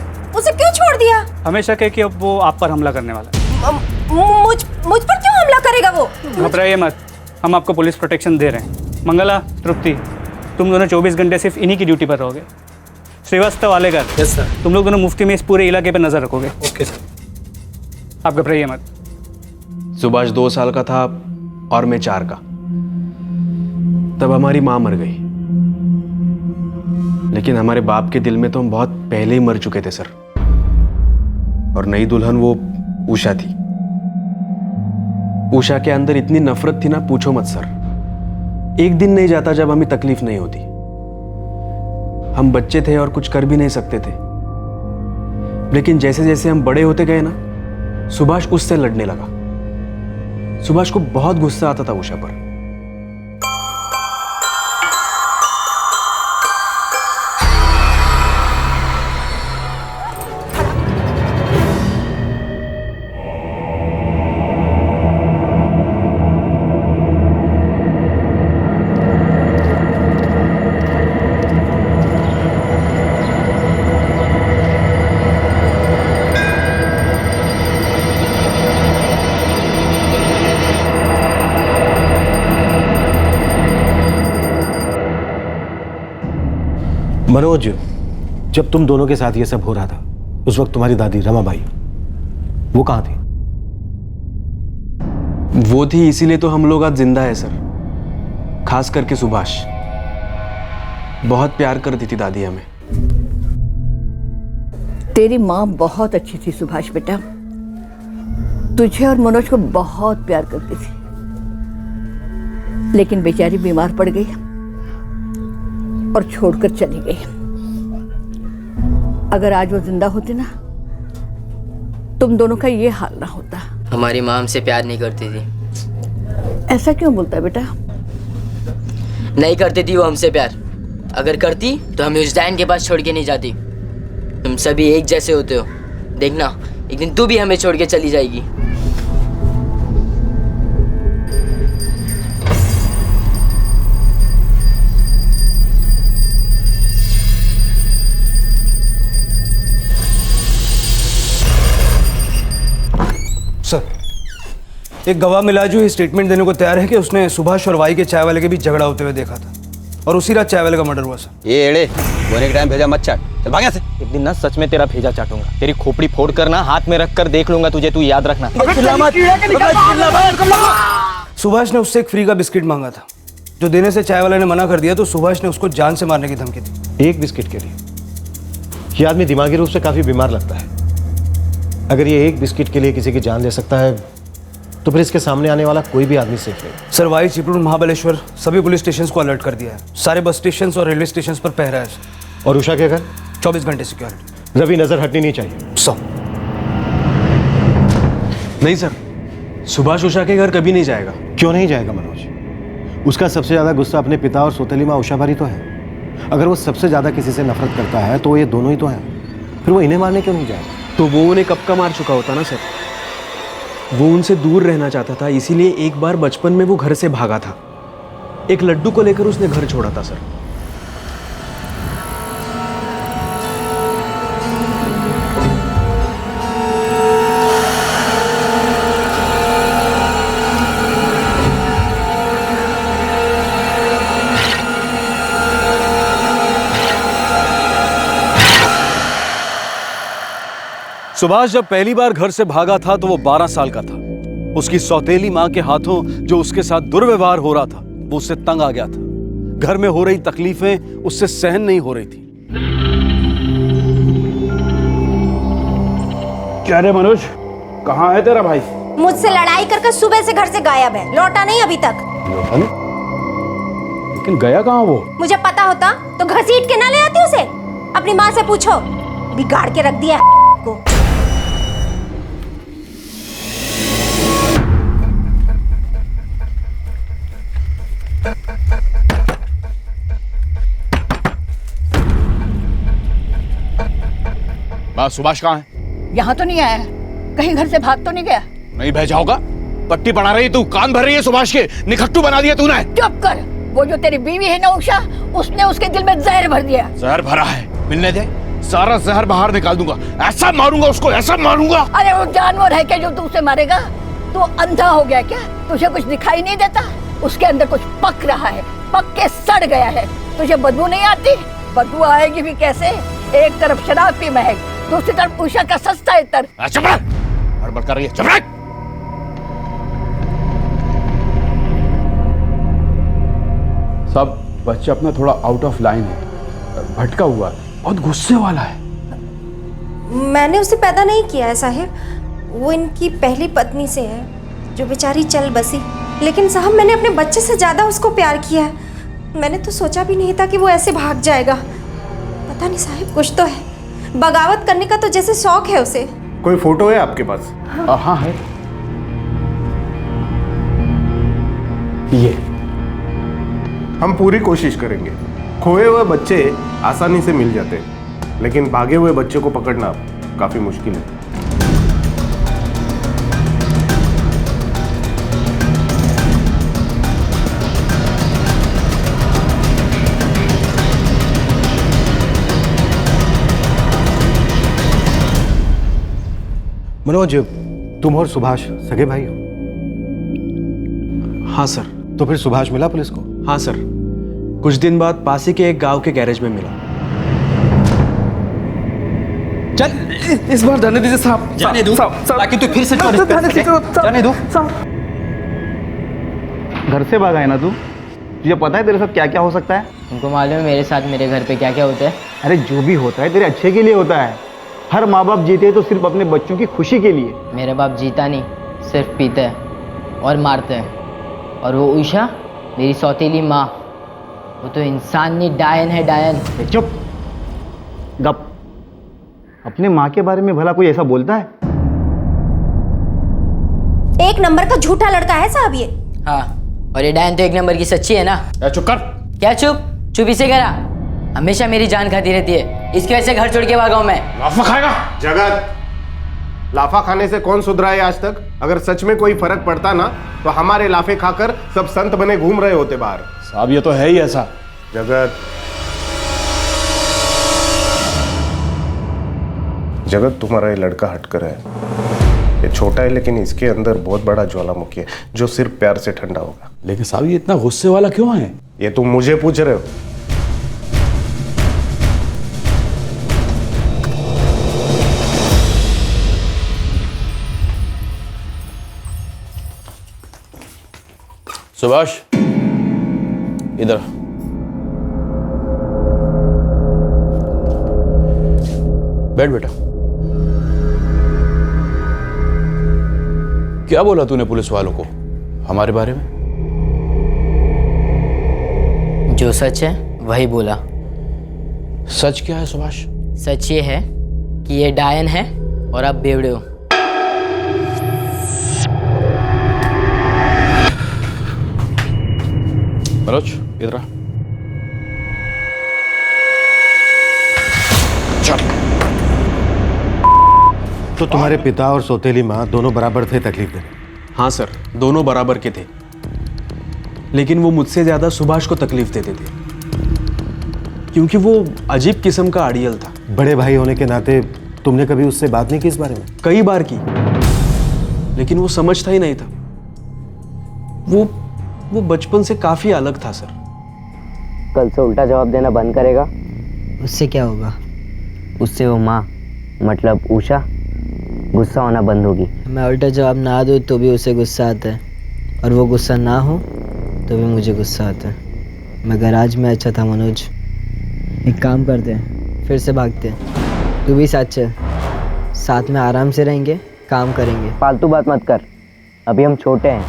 क्यों छोड़ दिया? हमें शक है कि अब वो आप पर हमला करने वाला है। मुझ पर क्यों हमला करेगा वो? घबराइए मत, हम आपको पुलिस प्रोटेक्शन दे रहे हैं। मंगला, तृप्ति, तुम दोनों 24 घंटे सिर्फ इन्हीं की ड्यूटी पर रहोगे। Srivastava, Alekar, yes sir. तुम लोग दोनों मुफ्ती में इस पूरे इलाके पर नजर रखोगे। Okay sir. आप घबराइए मत। सुभाष 2 साल का था और मैं 4 का। तब हमारी माँ मर गई, लेकिन हमारे बाप के दिल में तो हम बहुत पहले ही मर चुके थे सर। और नई दुल्हन वो उषा थी। उषा के अंदर इतनी नफरत थी ना, पूछो मत सर। एक दिन नहीं जाता जब हमें तकलीफ नहीं होती। हम बच्चे थे और कुछ कर भी नहीं सकते थे, लेकिन जैसे जैसे हम बड़े होते गए ना, सुभाष उससे लड़ने लगा। सुभाष को बहुत गुस्सा आता था उषा पर। मनोज, जब तुम दोनों के साथ ये सब हो रहा था, उस वक्त तुम्हारी दादी रमाबाई वो कहां थी? वो थी, इसीलिए तो हम लोग आज जिंदा है सर। खास करके सुभाष। बहुत प्यार करती थी दादी हमें। तेरी माँ बहुत अच्छी थी सुभाष बेटा, तुझे और मनोज को बहुत प्यार करती थी, लेकिन बेचारी बीमार पड़ गई और छोड़कर चली गई। अगर आज वो जिंदा होती ना, तुम दोनों का ये हाल ना होता। हमारी माँ हमसे प्यार नहीं करती थी। ऐसा क्यों बोलता है बेटा? नहीं करती थी वो हमसे प्यार। अगर करती तो हमें उजैन के पास छोड़ के नहीं जाती। तुम सभी एक जैसे होते हो, देखना एक दिन तू भी हमें छोड़ के चली जाएगी। सर, एक गवाह मिला जो ये स्टेटमेंट देने को तैयार है कि उसने सुभाष और वाई के चाय वाले के बीच झगड़ा होते हुए देखा था और उसी रात चाय वाले का मर्डर हुआ सर। ये एड़े बोने के टाइम भेजा मत चाट, चल भाग यहाँ से। एक दिन ना सच में तेरा भेजा चाटूंगा, तेरी खोपड़ी फोड़ कर ना हाथ में रख कर देख लूंगा तुझे, तू याद रखना। सुभाष ने उससे एक फ्री का बिस्किट मांगा था, जो देने से चाय वाले ने मना कर दिया, तो सुभाष ने उसको जान से मारने की धमकी दी। एक बिस्किट के लिए? ये आदमी दिमागी रूप से काफी बीमार लगता है। अगर ये एक बिस्किट के लिए किसी की जान ले सकता है, तो फिर इसके सामने आने वाला कोई भी आदमी सेफ नहीं। सर, वाई, चिपळूण, महाबलेश्वर सभी पुलिस स्टेशन को अलर्ट कर दिया है। सारे बस स्टेशन और रेलवे स्टेशन पर पहरा है। और उषा के घर 24 घंटे सिक्योरिटी। रवि, नजर हटनी नहीं चाहिए। नहीं सर, सुभाष उषा के घर कभी नहीं जाएगा। क्यों नहीं जाएगा मनोज? उसका सबसे ज्यादा गुस्सा अपने पिता और सौतेली माँ उषा पर ही तो है। अगर वो सबसे ज्यादा किसी से नफरत करता है तो ये दोनों ही तो हैं। फिर वो इन्हें मारने क्यों नहीं जाएगा? तो वो उन्हें कब का मार चुका होता ना सर। वो उनसे दूर रहना चाहता था, इसीलिए एक बार बचपन में वो घर से भागा था। एक लड्डू को लेकर उसने घर छोड़ा था सर। सुभाष जब पहली बार घर से भागा था तो वो 12 साल का था। उसकी सौतेली माँ के हाथों जो उसके साथ दुर्व्यवहार हो रहा था, वो उससे तंग आ गया था। घर में हो रही तकलीफें उससे सहन नहीं हो रही थी। क्या रे मनोज, कहाँ है तेरा भाई? मुझसे लड़ाई करके सुबह से घर से गायब है, लौटा नहीं अभी तक। लौटा नहीं? लेकिन गया कहाँ वो? मुझे पता होता तो घसीट के ना ले आती उसे। अपनी माँ से पूछो, बिगाड़ के रख दिया है को। सुभाष कहाँ है? यहाँ तो नहीं आया, कहीं घर से भाग तो नहीं गया? नहीं भेजा होगा। पट्टी पढ़ा रही तू, कान भर रही है सुभाष के, निखट्टू बना दिया तूने। चुप कर, वो जो तेरी बीवी है ना उषा, उसने उसके दिल में जहर भर दिया। जहर भरा है, मिलने दे, सारा जहर बाहर निकाल दूंगा। ऐसा मारूंगा उसको, ऐसा मारूंगा। अरे वो जानवर है क्या जो तू उसे मारेगा? तू अंधा हो गया क्या? तुझे कुछ दिखाई नहीं देता? उसके अंदर कुछ पक रहा है, पक के सड़ गया है। तुझे बदबू नहीं आती? बदबू आएगी भी कैसे? एक तरफ शराब की महक, दूसरी तरफ उषा का सस्ता इत्र। चुप रह, हड़बड़ कर रही है, चुप रह। सब बच्चा अपना थोड़ा आउट ऑफ लाइन है, भटका हुआ है, बहुत गुस्से वाला है। मैंने उसे पैदा नहीं किया है साहिब, वो इनकी पहली पत्नी से है जो बेचारी चल बसी। लेकिन साहब मैंने अपने बच्चे से ज्यादा उसको प्यार किया है। मैंने तो सोचा भी नहीं था कि वो ऐसे भाग जाएगा। पता नहीं साहिब, कुछ तो है। बगावत करने का तो जैसे शौक है उसे। कोई फोटो है आपके पास? हाँ है, ये। हम पूरी कोशिश करेंगे। खोए हुए बच्चे आसानी से मिल जाते हैं, लेकिन भागे हुए बच्चे को पकड़ना काफी मुश्किल है। मनोज, तुम और सुभाष सगे भाई हो? हाँ सर। तो फिर सुभाष मिला पुलिस को? हाँ सर, कुछ दिन बाद पास ही के एक गांव के गैरेज में मिला। चल इस बार जाने दीजिए साहब। जाने दो ताकि तू फिर से जाने दो। घर से भागा है ना तू? तुझे पता है तेरे साथ क्या क्या हो सकता है? तुमको मालूम है मेरे साथ मेरे घर पे क्या क्या होता है? अरे जो भी होता है तेरे अच्छे के लिए होता है। हर माँ बाप जीते हैं तो सिर्फ अपने बच्चों की खुशी के लिए। मेरा बाप जीता नहीं, सिर्फ पीता है और मारता है। और वो उषा मेरी सौतेली माँ, वो तो इंसान नहीं, डायन है, डायन। चुप, गप। अपने माँ के बारे में भला कोई ऐसा बोलता है? एक नंबर का झूठा लड़का है साहब ये। हाँ, और ये डायन तो एक नंबर की सच्ची है ना। चुप कर। क्या चुप? चुप इसे करा, हमेशा मेरी जान खाती रहती है, इसकी वजह से घर छोड़ के भागा हूं मैं। लाफा खाएगा? जगत, लाफा खाने से कौन सुधरा है आज तक? अगर सच में कोई फर्क पड़ता ना तो हमारे लाफे खाकर सब संत बने घूम रहे होते बाहर। साहब ये तो है ही ऐसा। जगत, जगत तुम्हारा ये लड़का हटकर है। ये छोटा है लेकिन इसके अंदर बहुत बड़ा ज्वालामुखी है जो सिर्फ प्यार से ठंडा होगा। लेकिन साहब ये इतना गुस्से वाला क्यों है? ये तुम मुझे पूछ रहे हो? सुभाष इधर। बैठ बेटा। क्या बोला तूने पुलिस वालों को हमारे बारे में? जो सच है वही बोला। सच क्या है सुभाष? सच ये है कि ये डायन है और आप बेवड़े हो। मनोज इधर आ। चल। तो तुम्हारे पिता और सौतेली माँ दोनों बराबर थे तकलीफ देने? हाँ सर, दोनों बराबर के थे, लेकिन वो मुझसे ज्यादा सुभाष को तकलीफ देते थे क्योंकि वो अजीब किस्म का आड़ियल था। बड़े भाई होने के नाते तुमने कभी उससे बात नहीं की इस बारे में? कई बार की, लेकिन वो समझता ही नहीं था। वो बचपन से काफी अलग था सर। कल से उल्टा जवाब देना बंद करेगा? उससे क्या होगा? उससे वो माँ मतलब उषा गुस्सा होना बंद होगी। मैं उल्टा जवाब ना दूँ तो भी उसे गुस्सा आता है, और वो गुस्सा ना हो तो भी मुझे गुस्सा आता है। मैं गैराज में अच्छा था मनोज, एक काम करते हैं, फिर से भागते हैं। तू भी साथ चल, साथ में आराम से रहेंगे, काम करेंगे। फालतू बात मत कर, अभी हम छोटे हैं,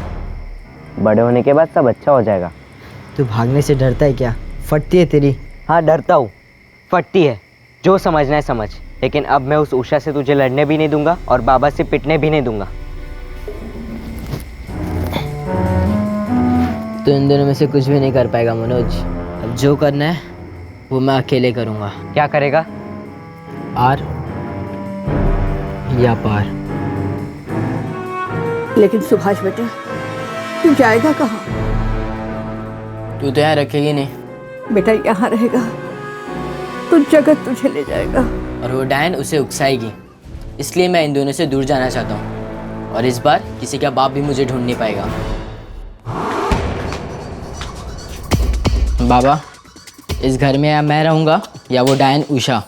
बड़े होने के बाद सब अच्छा हो जाएगा। तू भागने से डरता है क्या? फटती है तेरी। हाँ डरता हूँ, फटती है, जो समझना है समझ, लेकिन अब मैं उस उषा से तुझे लड़ने भी नहीं दूंगा और बाबा से पिटने भी नहीं दूंगा। तो इन दोनों में से कुछ भी नहीं कर पाएगा मनोज। अब जो करना है वो मैं अकेले करूँगा। क्या करेगा? आर या पार। लेकिन सुभाष बेटा, तू जाएगा कहाँ? तू तो यहाँ रखेगी नहीं। बेटा यहाँ रहेगा तो जगत तुझे ले जाएगा। और वो डायन उसे उकसाएगी, इसलिए मैं इन दोनों से दूर जाना चाहता हूँ। और इस बार किसी का बाप भी मुझे ढूंढ नहीं पाएगा। बाबा, इस घर में या मैं रहूँगा या वो डायन उषा?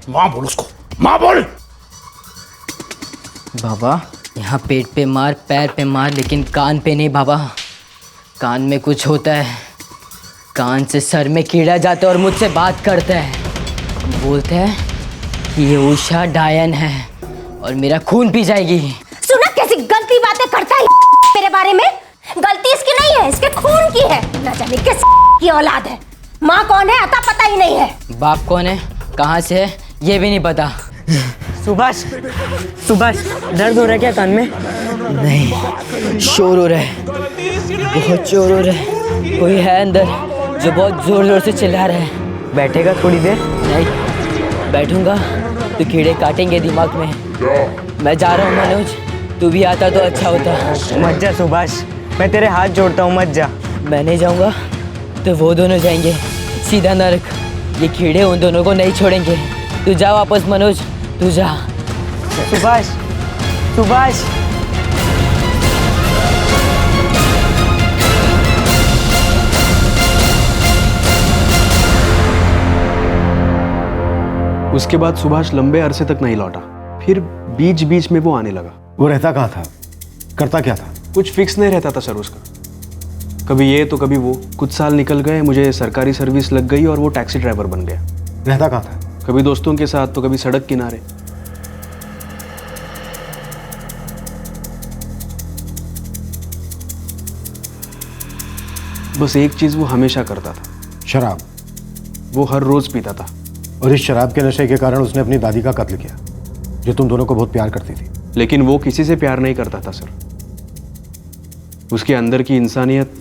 माँ बोल उसको, माँ बोल। बाबा, यहाँ पेट पे मार, पैर पे मार, लेकिन कान पे नहीं बाबा। कान में कुछ होता है, कान से सर में कीड़ा जाता है और मुझसे बात करता है। बोलते हैं कि ये उषा डायन है और मेरा खून पी जाएगी। सुना कैसी गलती बातें करता है मेरे बारे में? गलती इसकी नहीं है, इसके खून की है। न जाने किस की औलाद है। माँ कौन है अता पता ही नहीं है। बाप कौन है, कहाँ से है, ये भी नहीं पता। सुभाष, सुभाष, दर्द हो रहा है क्या कान में? नहीं, शोर हो रहा है, बहुत शोर हो रहा है। कोई है अंदर जो बहुत जोर जोर से चिल्ला रहा है। बैठेगा थोड़ी देर? नहीं बैठूंगा तो कीड़े काटेंगे दिमाग में। मैं जा रहा हूँ मनोज, तू भी आता तो अच्छा होता। मत जा सुभाष, मैं तेरे हाथ जोड़ता हूँ, मत जा। मैं नहीं जाऊँगा तो वो दोनों जाएंगे सीधा नरक। ये कीड़े उन दोनों को नहीं छोड़ेंगे। तू जा वापस मनोज, तू जा। सुभाष, सुभाष। उसके बाद सुभाष लंबे अरसे तक नहीं लौटा। फिर बीच बीच में वो आने लगा। वो रहता कहाँ था, करता क्या था? कुछ फिक्स नहीं रहता था सर उसका, कभी ये तो कभी वो। कुछ साल निकल गए, मुझे सरकारी सर्विस लग गई और वो टैक्सी ड्राइवर बन गया। रहता कहाँ था? कभी दोस्तों के साथ तो कभी सड़क किनारे। बस एक चीज वो हमेशा करता था, शराब। वो हर रोज पीता था। और इस शराब के नशे के कारण उसने अपनी दादी का कत्ल किया, जो तुम दोनों को बहुत प्यार करती थी। लेकिन वो किसी से प्यार नहीं करता था सर। उसके अंदर की इंसानियत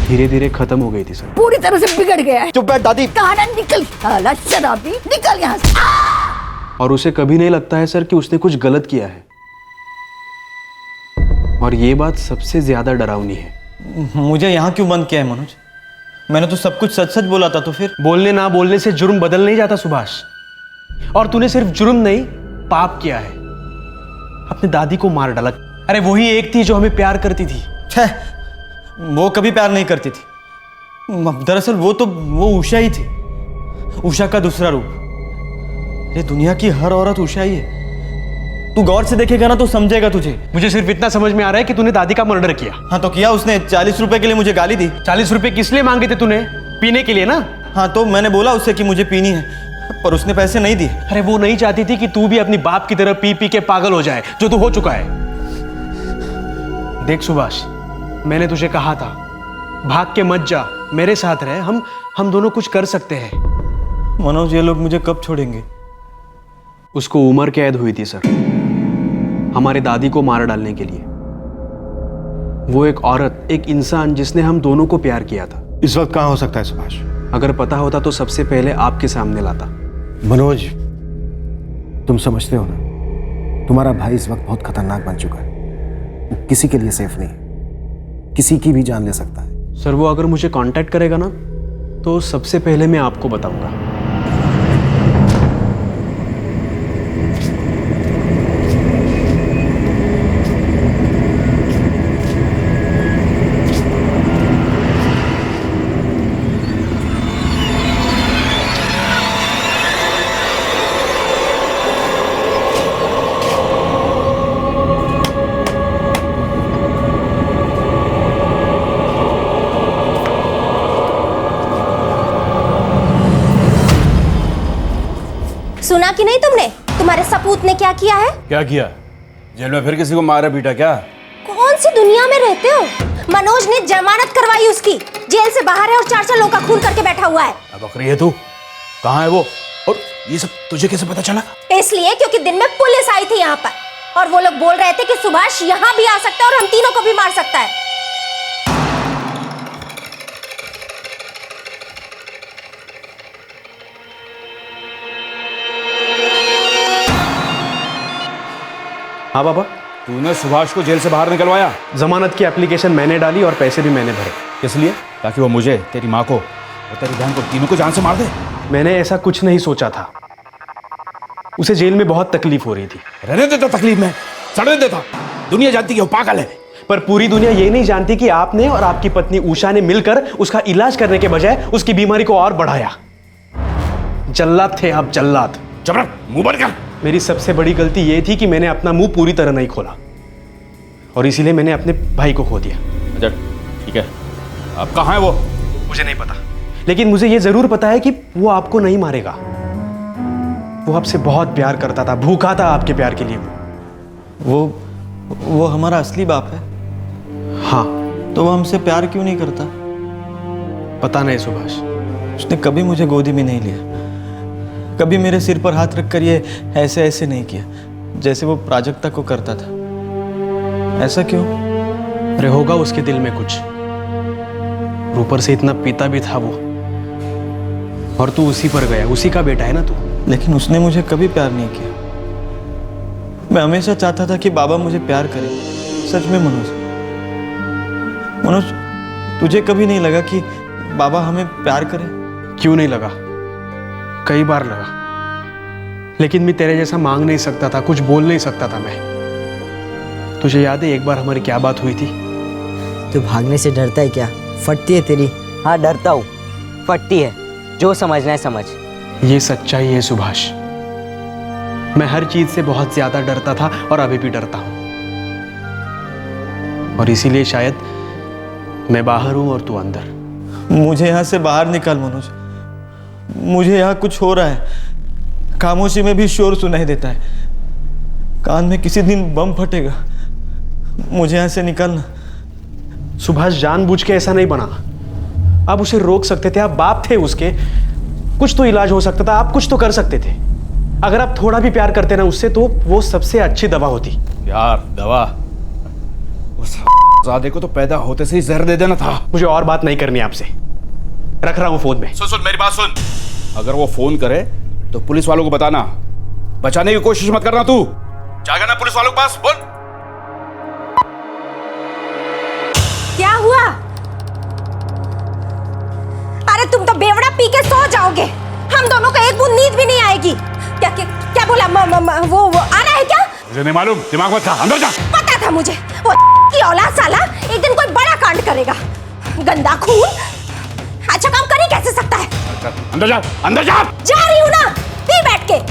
धीरे धीरे खत्म हो गई थी सर। पूरी तरह से बिगड़ गया है। चुप बैठ दादी। कहा ना निकल, साला शराबी, निकल यहाँ से। और उसे कभी नहीं लगता है सर कि उसने कुछ गलत किया है। और ये बात सबसे ज्यादा डरावनी है। मुझे यहाँ क्यों बंद किया है मनोज? मैंने तो सब कुछ सच सच बोला था। तो फिर बोलने ना बोलने से जुर्म बदल नहीं जाता सुभाष। और तूने सिर्फ जुर्म नहीं, पाप किया है। अपनी दादी को मार डाला। अरे वही एक थी जो हमें प्यार करती थी। वो कभी प्यार नहीं करती थी। दरअसल वो उषा ही थी, उषा का दूसरा रूप। ये दुनिया की हर औरत उषा ही है। तू गौर से देखेगा ना तो समझेगा तुझे। मुझे सिर्फ इतना समझ में आ रहा है कि तूने दादी का मर्डर किया। हाँ तो किया उसने। 40 रुपए के लिए मुझे गाली दी। 40 रुपए किस लिए मांगे थे तूने? पीने के लिए ना? हाँ तो मैंने बोला उससे कि मुझे पीनी है, पर उसने पैसे नहीं दिए। अरे वो नहीं चाहती थी कि तू भी अपनी बाप की तरह पी पी के पागल हो जाए, जो तू हो चुका है। देख सुभाष, मैंने तुझे कहा था भाग के मत जा, मेरे साथ रहे। हम दोनों कुछ कर सकते हैं। मनोज, ये लोग मुझे कब छोड़ेंगे? उसको उम्र कैद हुई थी सर, हमारे दादी को मार डालने के लिए। वो एक औरत, एक इंसान जिसने हम दोनों को प्यार किया था। इस वक्त कहाँ हो सकता है सुभाष? अगर पता होता तो सबसे पहले आपके सामने लाता। मनोज, तुम समझते हो ना, तुम्हारा भाई इस वक्त बहुत खतरनाक बन चुका है। वो किसी के लिए सेफ नहीं, किसी की भी जान ले सकता है। सर वो अगर मुझे कांटेक्ट करेगा ना तो सबसे पहले मैं आपको बताऊंगा। सुना कि नहीं तुमने? तुम्हारे सपूत ने क्या किया है? क्या किया? जेल में फिर किसी को मारा पीटा क्या? कौन सी दुनिया में रहते हो? मनोज ने जमानत करवाई उसकी, जेल से बाहर है और 4 लोगों का खून करके बैठा हुआ है। अब बकरी है तू? कहाँ है वो? और ये सब तुझे कैसे पता चला? इसलिए क्योंकि दिन में पुलिस आई थी यहाँ पर और वो लोग बोल रहे थे कि सुभाष यहाँ भी आ सकता है और हम तीनों को भी मार सकता है। हाँ बाबा। तूने सुभाष को जेल से बाहर निकलवाया? जमानत की एप्लीकेशन मैंने डाली और पैसे भी मैंने भरे। किस लिए? ताकि वो मुझे, तेरी माँ को और तेरी बहन को, तीनों को जान से मार दे। मैंने ऐसा कुछ नहीं सोचा था। उसे जेल में बहुत तकलीफ हो रही थी। रहने देता तकलीफ में, सड़ने देता। दुनिया जानती है वो पागल है। पर पूरी दुनिया ये नहीं जानती कि आपने और आपकी पत्नी उषा ने मिलकर उसका इलाज करने के बजाय उसकी बीमारी को और बढ़ाया। जल्लाद थे आप, जल्लाद। चुप रह, मुंह बंद कर। मेरी सबसे बड़ी गलती यह थी कि मैंने अपना मुंह पूरी तरह नहीं खोला और इसीलिए मैंने अपने भाई को खो दिया। अच्छा ठीक है, अब कहाँ है वो? मुझे नहीं पता, लेकिन मुझे यह जरूर पता है कि वो आपको नहीं मारेगा। वो आपसे बहुत प्यार करता था, भूखा था आपके प्यार के लिए। वो हमारा असली बाप है। हाँ। तो वो हमसे प्यार क्यों नहीं करता? पता नहीं सुभाष। उसने कभी मुझे गोदी में नहीं लिया, कभी मेरे सिर पर हाथ रखकर ये ऐसे ऐसे नहीं किया जैसे वो प्राजक्ता को करता था। ऐसा क्यों? अरे होगा उसके दिल में कुछ। ऊपर से इतना पीता भी था वो, और तू उसी पर गया। उसी का बेटा है ना तू। लेकिन उसने मुझे कभी प्यार नहीं किया। मैं हमेशा चाहता था कि बाबा मुझे प्यार करे। सच में मनोज, तुझे कभी नहीं लगा कि बाबा हमें प्यार करे? क्यों नहीं लगा? कई बार लगा, लेकिन मैं तेरे जैसा मांग नहीं सकता था, कुछ बोल नहीं सकता था मैं। तुझे याद है एक बार हमारी क्या बात हुई थी? तू भागने से डरता है क्या? फटती है तेरी। हाँ डरता हूँ, फटती है। जो समझना है समझ। ये सच्चाई है सुभाष। मैं हर चीज से बहुत ज्यादा डरता था और अभी भी डरता हूं। और इसीलिए शायद मैं बाहर हूं और तू अंदर। मुझे यहां से बाहर निकाल मनोज। मुझे यहाँ कुछ हो रहा है। खामोशी में भी शोर सुनाई देता है। कान में किसी दिन बम फटेगा। मुझे यहाँ से निकालना। सुभाष जानबूझ के ऐसा नहीं बना। आप उसे रोक सकते थे, आप बाप थे उसके। कुछ तो इलाज हो सकता था, आप कुछ तो कर सकते थे। अगर आप थोड़ा भी प्यार करते ना उससे, तो वो सबसे अच्छी दवा होती। यार दवा? उस ज़ादे को तो पैदा होते से ही जहर दे देना था। मुझे और बात नहीं करनी आपसे। रख रहा हूं फोन में। सुन मेरी बात सुन। अगर वो फोन करे तो पुलिस वालों को बताना। बचाने की कोशिश मत करना। तू जाएगा ना पुलिस वालों के पास? बोल। क्या हुआ? अरे तुम तो बेवड़ा पी के सो जाओगे। हम दोनों को एक बूंद नींद भी नहीं आएगी। क्या क्या, क्या बोला? वो आना है क्या? मुझे नहीं मालूम, दिमाग मत खा, अंदर जा। पता था मुझे, वो की औलाद साला एक दिन कोई बड़ा कांड करेगा। गंदा खून अच्छा काम कर ही कैसे सकता है? अंदर जा, अंदर जा। जा रही हूं ना, पी बैठ के।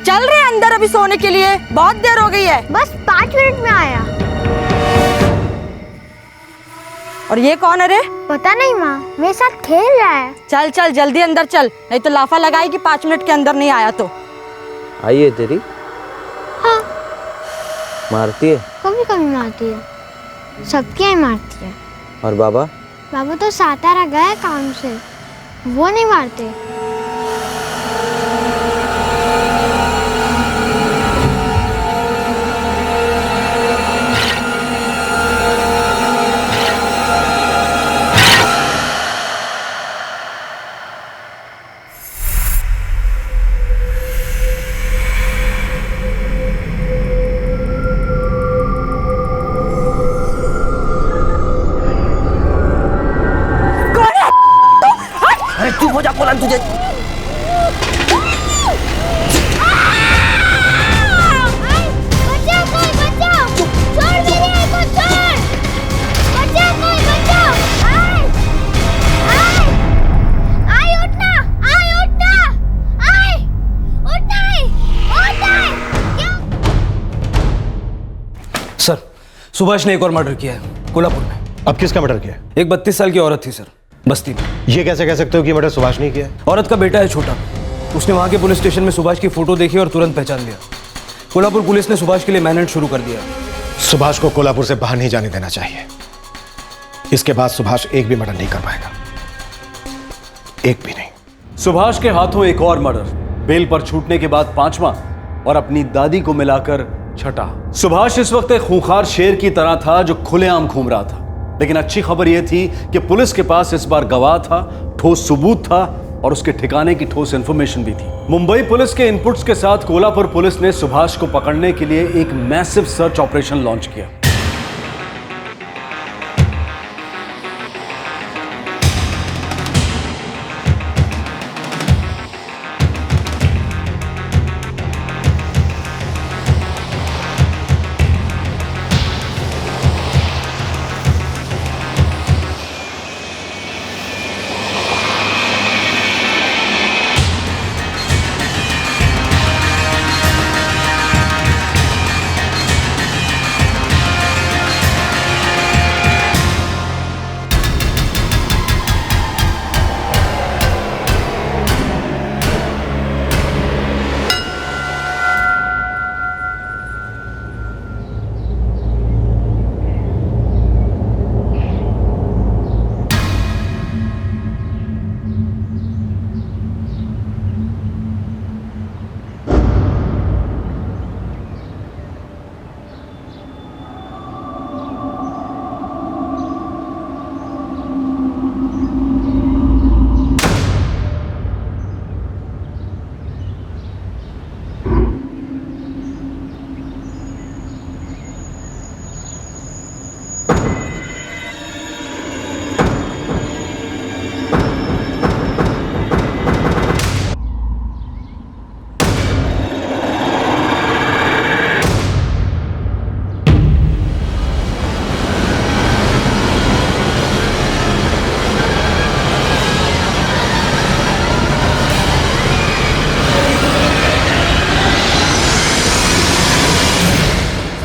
चल रहे अंदर अभी सोने के लिए, बहुत देर हो गई है। बस 5 मिनट में आया। और ये कौन है रे? पता नहीं माँ, मेरे साथ खेल रहा है। चल चल जल्दी अंदर चल, नहीं तो लाफा लगाएगी 5 मिनट के अंदर नहीं आया तो। आई है तेरी? हाँ। मारती है? कभी कभी मारती है, सबके ही मारती है। और बाबा? बाबा तो सातारा गए काम से, वो नहीं मारते। सर, सुभाष ने एक और मर्डर किया है कोल्हापुर में। अब किसका मर्डर किया? एक 32 साल की औरत थी सर, बस्ती में। ये कैसे कह सकते हो कि मर्डर सुभाष ने किया? औरत का बेटा है छोटा, उसने वहां के पुलिस स्टेशन में सुभाष की फोटो देखी और तुरंत पहचान लिया। कोल्हापुर पुलिस ने सुभाष के लिए मैनहंट शुरू कर दिया। सुभाष को कोल्हापुर से बाहर नहीं जाने देना चाहिए। इसके बाद सुभाष एक भी मर्डर नहीं कर पाएगा, एक भी नहीं। सुभाष के हाथों एक और मर्डर, बेल पर छूटने के बाद 5वां और अपनी दादी को मिलाकर 6ठा। सुभाष इस वक्त एक खूंखार शेर की तरह था जो खुलेआम घूम रहा था। लेकिन अच्छी खबर यह थी कि पुलिस के पास इस बार गवाह था, ठोस सबूत था और उसके ठिकाने की ठोस इंफॉर्मेशन भी थी। मुंबई पुलिस के इनपुट्स के साथ कोल्हापुर पुलिस ने सुभाष को पकड़ने के लिए एक मैसिव सर्च ऑपरेशन लॉन्च किया।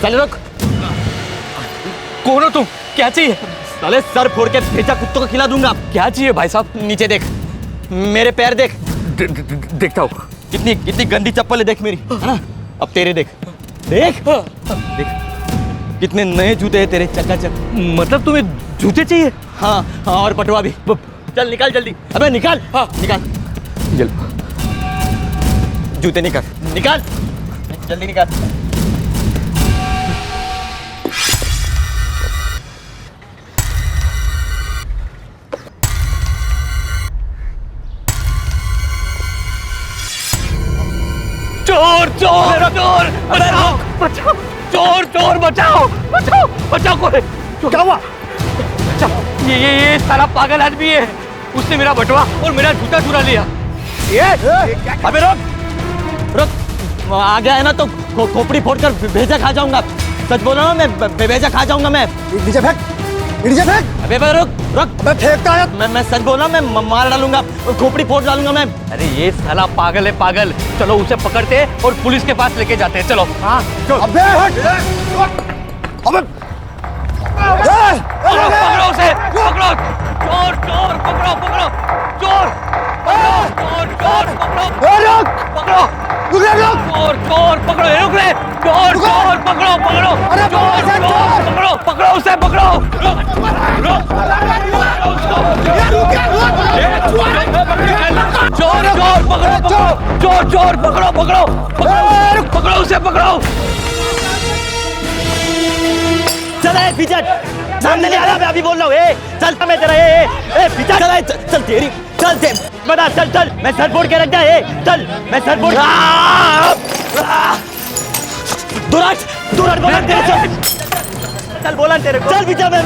साले रुक, कौन हो तुम? क्या चाहिए? साले सर फोड़ के भेजा कुत्तों को खिला दूंगा। क्या चाहिए भाई साहब? नीचे देख, मेरे पैर देख। देखता हूँ। कितनी कितनी गंदी चप्पल है देख मेरी, है ना? अब तेरे देख, देख देख कितने नए जूते हैं तेरे, चकाचक। मतलब तुम्हें जूते चाहिए? हाँ हाँ, और पटवा भी। चल निकाल जल्दी। अबे निकाल। हाँ निकाल जल्दी, जूते निकाल, निकाल जल्दी निकाल। चोर चोर चोर, बचाओ बचाओ, चोर चोर बचाओ बचाओ बचाओ। कोई क्या हुआ? ये सारा पागल आदमी है, उसने मेरा बटुआ और मेरा जूता चुरा लिया। अबे रुक रुक, आ गया है ना तो खोपड़ी फोड़कर भेजा खा जाऊंगा। सच बोल रहा हूँ मैं, भेजा खा जाऊंगा मैं। नीचे फेंक, नीचे फेंक। अबे रुक रुक, मैं फेंकता है। मैं सच बोल रहा हूँ, मैं मार डालूंगा, खोपड़ी फोड़ डालूंगा मैं। अरे ये साला पागल है पागल। चलो उसे पकड़ते हैं और पुलिस के पास लेके जाते हैं। चलो। हाँ अबे अबे पकड़ो उसे, पकड़ो। चोर चोर पकड़ो, पकड़ो चोर, चोर चोर पकड़ो, पकड़ो चोर चोर पकड़ो, रुक रे। चोर चोर पकड़ो, पकड़ो चोर पकड़ो, पकड़ो उसे, पकड़ो। चोर चोर पकड़ो, पकड़ो चोर चोर पकड़ो, पकड़ो पकड़ो, पकड़ो उसे, पकड़ो। चल पीछे, सामने नहीं आ रहा, मैं अभी बोल रहा हूँ। चल मैं तेरा पीछे चल, चल तेरी, चल बता, चल चल, मैं सर फोड़ के रख दिया। चल मैं सर फोड़। दुराट दुराट बोला तेरे से, चल बोला तेरे को। चल पीछे मैं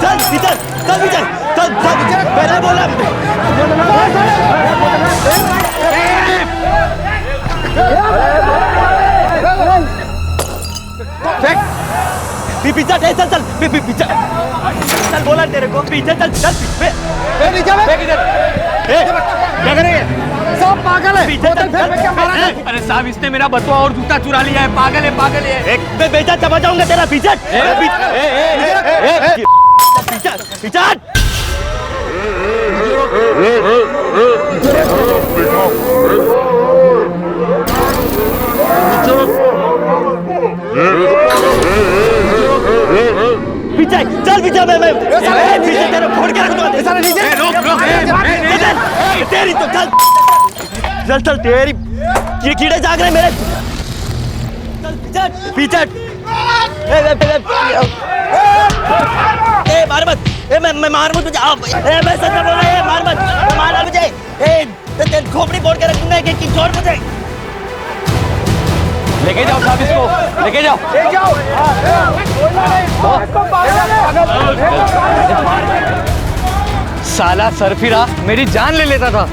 चल पीछे, चल पीछे, चल चल चल पहले बोला पीछे चल चल पीछे चल बोला तेरे को पीछे चल चल क्या करेंगे सब पागल है पीछे चल अरे साहब इसने मेरा बटुआ और जूता चुरा लिया है पागल है एक बेटा चबा जाऊंगा तेरा पीछे पीछे पीछे चल पीछे मैं पीछे तेरे फोड़ के रख दूंगा नीचे तेरी तो चल चल चल तेरी ये कीड़े जाग रहे मेरे चल पीछे ए मार मत ए मैं मार मत मुझे ए मैं सच बोल रहा है मार मत मार मुझे ए तेरे खोपड़ी फोड़ के रख दूंगा कि छोड़ मुझे लेके जाओ साहब इसको लेके जाओ साला सरफिरा मेरी जान ले लेता था।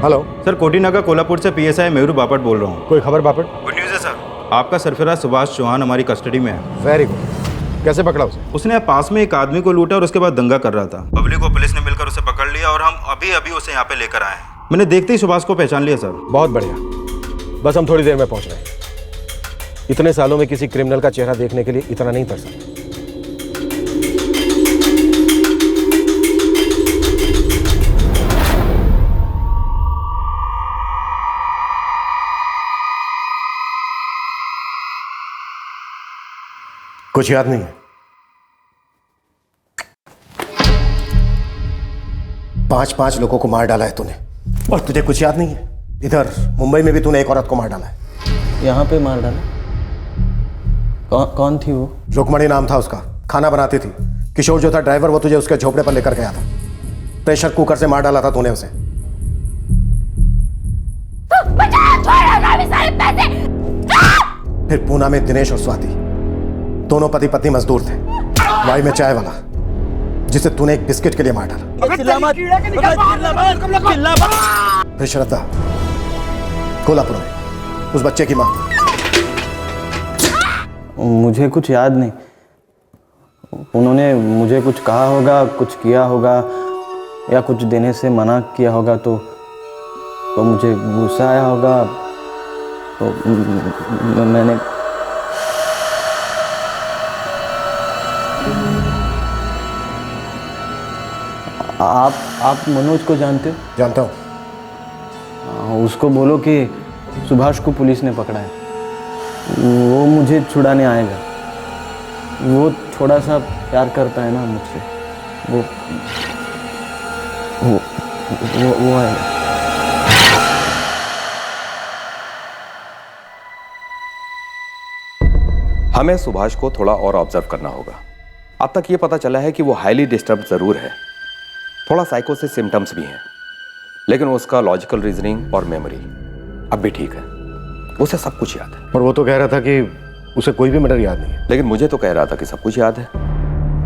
हेलो सर, कोटीनाका कोल्हापुर से पीएसआई मयूर बापट बोल रहा हूँ। कोई खबर बापट? गुड न्यूज़ है सर, आपका सरफराज सुभाष चौहान हमारी कस्टडी में है। Very good. कैसे पकड़ा उसे? उसने पास में एक आदमी को लूटा और उसके बाद दंगा कर रहा था। पब्लिक को पुलिस ने मिलकर उसे पकड़ लिया और हम अभी अभी उसे यहाँ पे लेकर आए हैं। मैंने देखते ही सुभाष को पहचान लिया सर। बहुत बढ़िया, बस हम थोड़ी देर में पहुँच रहे हैं। इतने सालों में किसी क्रिमिनल का चेहरा देखने के लिए इतना नहीं तरसा। कुछ याद नहीं है? 5-5 लोगों को मार डाला है तूने और तुझे कुछ याद नहीं है? इधर मुंबई में भी तूने एक औरत को मार डाला है। यहाँ पे मार डाला? कौन थी वो? रुकमणी नाम था उसका, खाना बनाती थी। किशोर जो था ड्राइवर, वो तुझे उसके झोपड़े पर लेकर गया था। प्रेशर कुकर से मार डाला था तूने उसे। फिर पूना में दिनेश और स्वाति दोनों पति पत्नी मजदूर थे। वाई में चाय वाला जिसे तूने एक बिस्किट के लिए मार डाला। फिर श्रद्धा कोल्हापुर में उस बच्चे की मां। मुझे कुछ याद नहीं। उन्होंने मुझे कुछ कहा होगा, कुछ किया होगा या कुछ देने से मना किया होगा तो मुझे गुस्सा आया होगा तो मैंने आप मनोज को जानते हो? जानता हूँ। उसको बोलो कि सुभाष को पुलिस ने पकड़ा है, वो मुझे छुड़ाने आएगा। वो थोड़ा सा प्यार करता है ना मुझसे, वो है। हमें सुभाष को थोड़ा और ऑब्जर्व करना होगा। अब तक ये पता चला है कि वो हाईली डिस्टर्ब जरूर है, थोड़ा साइकोसिस सिम्टम्स भी हैं, लेकिन उसका लॉजिकल रीजनिंग और मेमोरी अब भी ठीक है। उसे सब कुछ याद है। और वो तो कह रहा था कि उसे कोई भी मैटर याद नहीं है। लेकिन मुझे तो कह रहा था कि सब कुछ याद है,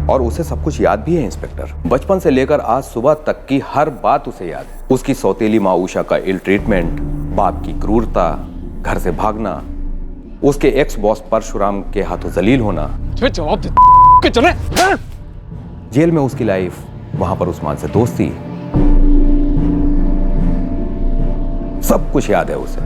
और उसे सब कुछ याद भी है इंस्पेक्टर। बचपन से लेकर आज सुबह तक की हर बात उसे याद है। उसकी सौतेली माँ उषा का इल ट्रीटमेंट, बाप की क्रूरता, घर से भागना, उसके एक्स बॉस परशुराम के हाथों जलील होना, जवाब दे चले। जेल में उसकी लाइफ, वहां पर उस्मान से दोस्ती, सब कुछ याद है उसे।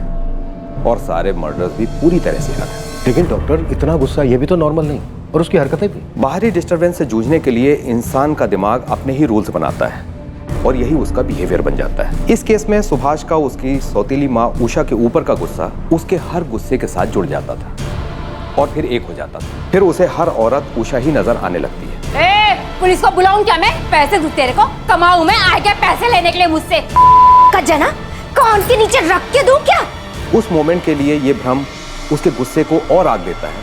और सारे मर्डर्स भी पूरी तरह से याद है। लेकिन डॉक्टर, इतना गुस्सा ये भी तो नॉर्मल नहीं, और उसकी हरकतें भी। बाहरी डिस्टरबेंस से जूझने के लिए इंसान का दिमाग अपने ही रूल्स बनाता है और यही उसका बिहेवियर बन जाता है। इस केस में सुभाष का उसकी सौतेली माँ उषा के ऊपर का गुस्सा उसके हर गुस्से के साथ जुड़ जाता था और फिर एक हो जाता था। फिर उसे हर औरत उषा ही नजर आने लगती है। पुलिस को बुलाऊं क्या मैं? पैसे दूं तेरे को, कमाऊं मैं, आगे पैसे लेने के लिए मुझसे। कजना कान के नीचे रख के दूं क्या? उस मोमेंट के लिए ये भ्रम उसके गुस्से को और आग देता है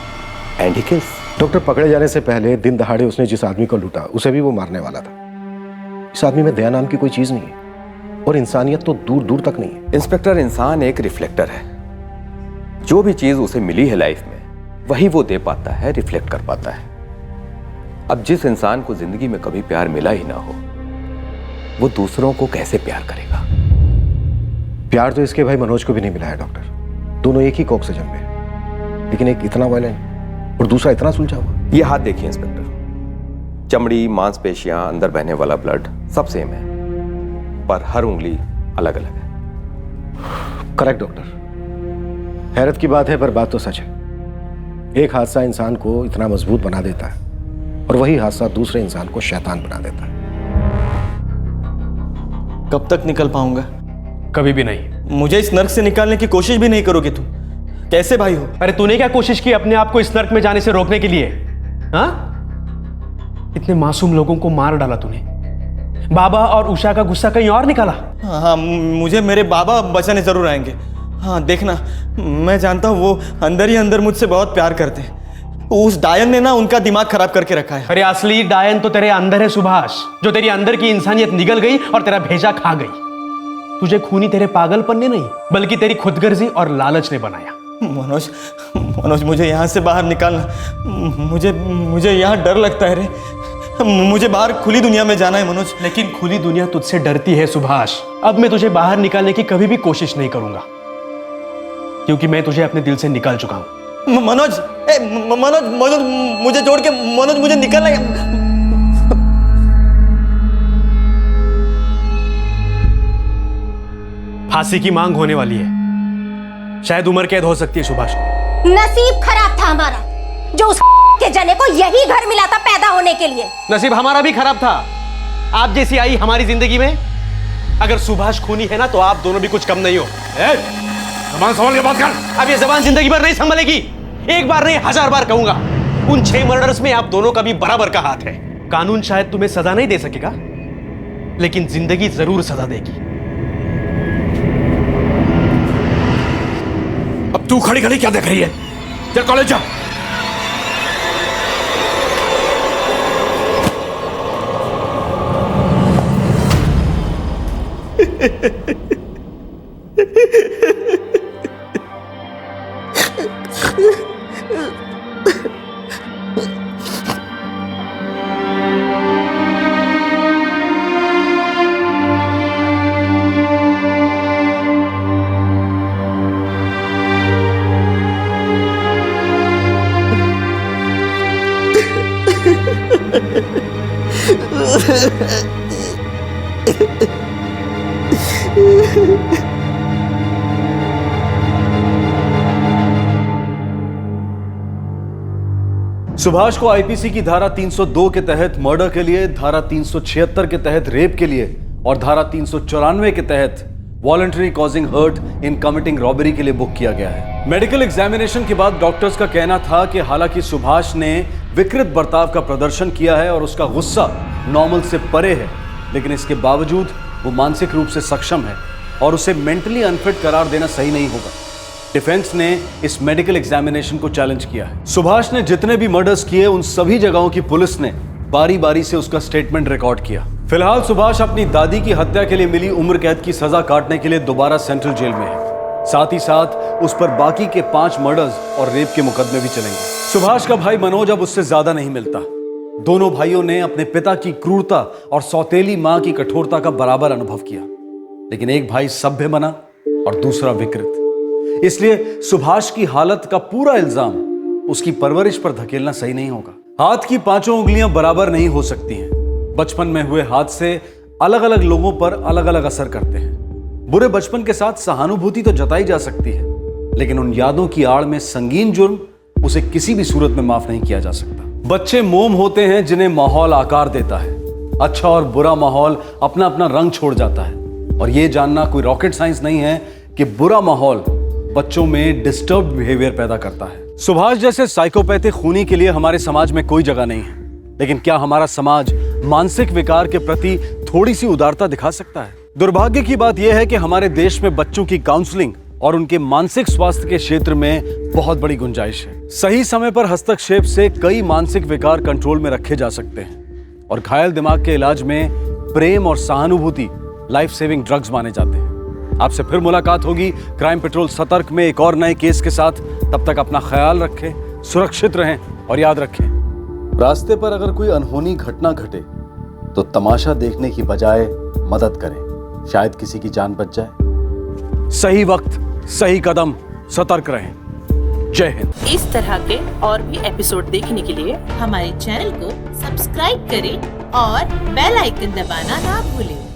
एंड ही किल्स। डॉक्टर, पकड़े जाने से पहले दिन दहाड़े उसने जिस आदमी को लूटा उसे भी वो मारने वाला था। इस आदमी में दया नाम की कोई चीज नहीं है और इंसानियत तो दूर दूर तक नहीं है। इंस्पेक्टर, इंसान एक रिफ्लेक्टर है। जो भी चीज उसे मिली है लाइफ में वही वो दे पाता है, रिफ्लेक्ट कर पाता है। अब जिस इंसान को जिंदगी में कभी प्यार मिला ही ना हो वो दूसरों को कैसे प्यार करेगा? प्यार तो इसके भाई मनोज को भी नहीं मिला है डॉक्टर। दोनों एक ही कोख से जन्मे, लेकिन एक इतना वायलेंट और दूसरा इतना सुलझा हुआ। ये हाथ देखिए इंस्पेक्टर, चमड़ी, मांसपेशियां, अंदर बहने वाला ब्लड सब सेम है, पर हर उंगली अलग अलग है। करेक्ट डॉक्टर, हैरत की बात है पर बात तो सच है। एक हादसा इंसान को इतना मजबूत बना देता है और वही हादसा दूसरे इंसान को शैतान बना देता है। कब तक निकल पाऊंगा? कभी भी नहीं। मुझे इस नर्क से निकालने की कोशिश भी नहीं करोगे तुम? कैसे भाई हो? अरे तूने क्या कोशिश की अपने आप को इस नर्क में जाने से रोकने के लिए? हाँ? इतने मासूम लोगों को मार डाला तूने। बाबा और उषा का गुस्सा कहीं और निकाला। हाँ, मुझे मेरे बाबा बचाने जरूर आएंगे। हाँ देखना, मैं जानता हूँ वो अंदर ही अंदर मुझसे बहुत प्यार करते हैं। उस डायन ने ना उनका दिमाग खराब करके रखा है। अरे असली डायन तो तेरे अंदर है सुभाष, जो तेरी अंदर की इंसानियत निगल गई और तेरा भेजा खा गई। तुझे खूनी तेरे पागलपन ने नहीं बल्कि तेरी खुदगर्जी और लालच ने बनाया। मनोज, मुझे यहाँ से बाहर निकालना। मुझे यहाँ डर लगता है रे। मुझे बाहर खुली दुनिया में जाना है मनोज। लेकिन खुली दुनिया तुझसे डरती है सुभाष। अब मैं तुझे बाहर निकालने की कभी भी कोशिश नहीं करूंगा, क्योंकि मैं तुझे अपने दिल से निकाल चुका हूं। मनोज, मनोज मुझे छोड़ के, मनोज मुझे निकलना है। फांसी की मांग होने वाली है, शायद उम्र कैद हो सकती है सुभाष को। नसीब खराब था हमारा जो उस के जने को यही घर मिला था पैदा होने के लिए। नसीब हमारा भी खराब था, आप जैसी आई हमारी जिंदगी में। अगर सुभाष खूनी है ना तो आप दोनों भी कुछ कम नहीं हो। जबान संभाल के बात कर। अब ये जबान जिंदगी भर नहीं संभलेगी। एक बार नहीं 1000 बार कहूंगा, उन 6 मर्डर्स में आप दोनों का भी बराबर का हाथ है। कानून शायद तुम्हें सजा नहीं दे सकेगा, लेकिन जिंदगी जरूर सजा देगी। अब तू खड़ी खड़ी क्या देख रही है? चल कॉलेज जा। सुभाष को आईपीसी की धारा 302 के तहत मर्डर के लिए, धारा 376 के तहत रेप के लिए और धारा 394 के तहत voluntary causing hurt in committing robbery के लिए बुक किया गया है। मेडिकल एग्जामिनेशन के बाद डॉक्टर्स का कहना था कि हालांकि सुभाष ने विकृत बर्ताव का प्रदर्शन किया है और उसका गुस्सा नॉर्मल से परे है, लेकिन इसके बावजूद वो मानसिक रूप से सक्षम है और उसे मेंटली अनफिट करार देना सही नहीं होगा। डिफेंस ने इस मेडिकल एग्जामिनेशन को चैलेंज किया है। सुभाष ने जितने भी मर्डर्स किए उन सभी जगहों की पुलिस ने बारी बारी से उसका स्टेटमेंट रिकॉर्ड किया। फिलहाल सुभाष अपनी दादी की हत्या के लिए मिली उम्र कैद की सजा काटने के लिए दोबारा सेंट्रल जेल में है। साथ ही साथ उस पर बाकी के 5 मर्डर्स और रेप के मुकदमे भी चलेंगे। सुभाष का भाई मनोज अब उससे ज्यादा नहीं मिलता। दोनों भाइयों ने अपने पिता की क्रूरता और सौतेली मां की कठोरता का बराबर अनुभव किया, लेकिन एक भाई सभ्य बना और दूसरा विकृत। इसलिए सुभाष की हालत का पूरा इल्जाम उसकी परवरिश पर धकेलना सही नहीं होगा। हाथ की 5 उंगलियां बराबर नहीं हो सकती हैं। बचपन में हुए हादसे अलग अलग लोगों पर अलग अलग असर करते हैं। बुरे बचपन के साथ सहानुभूति तो जताई जा सकती है, लेकिन उन यादों की आड़ में संगीन जुर्म उसे किसी भी सूरत में माफ नहीं किया जा सकता। बच्चे मोम होते हैं जिन्हें माहौल आकार देता है। अच्छा और बुरा माहौल अपना अपना रंग छोड़ जाता है, और यह जानना कोई रॉकेट साइंस नहीं है कि बुरा माहौल बच्चों में डिस्टर्ब्ड बिहेवियर पैदा करता है। सुभाष जैसे साइकोपैथिक खूनी के लिए हमारे समाज में कोई जगह नहीं है। लेकिन क्या हमारा समाज मानसिक विकार के प्रति थोड़ी सी उदारता दिखा सकता है? दुर्भाग्य की बात यह है कि हमारे देश में बच्चों की काउंसलिंग और उनके मानसिक स्वास्थ्य के क्षेत्र में बहुत बड़ी गुंजाइश है। सही समय पर हस्तक्षेप से कई मानसिक विकार कंट्रोल में रखे जा सकते हैं और घायल दिमाग के इलाज में प्रेम और सहानुभूति लाइफ सेविंग ड्रग्स माने जाते हैं। आपसे फिर मुलाकात होगी क्राइम पेट्रोल सतर्क में एक और नए केस के साथ। तब तक अपना ख्याल रखें, सुरक्षित रहें और याद रखें, रास्ते पर अगर कोई अनहोनी घटना घटे तो तमाशा देखने की बजाय मदद करें, शायद किसी की जान बच जाए। सही वक्त, सही कदम, सतर्क रहें। जय हिंद। इस तरह के और भी एपिसोड देखने के लिए हमारे चैनल को सब्सक्राइब करें और बेल आइकन दबाना ना भूलें।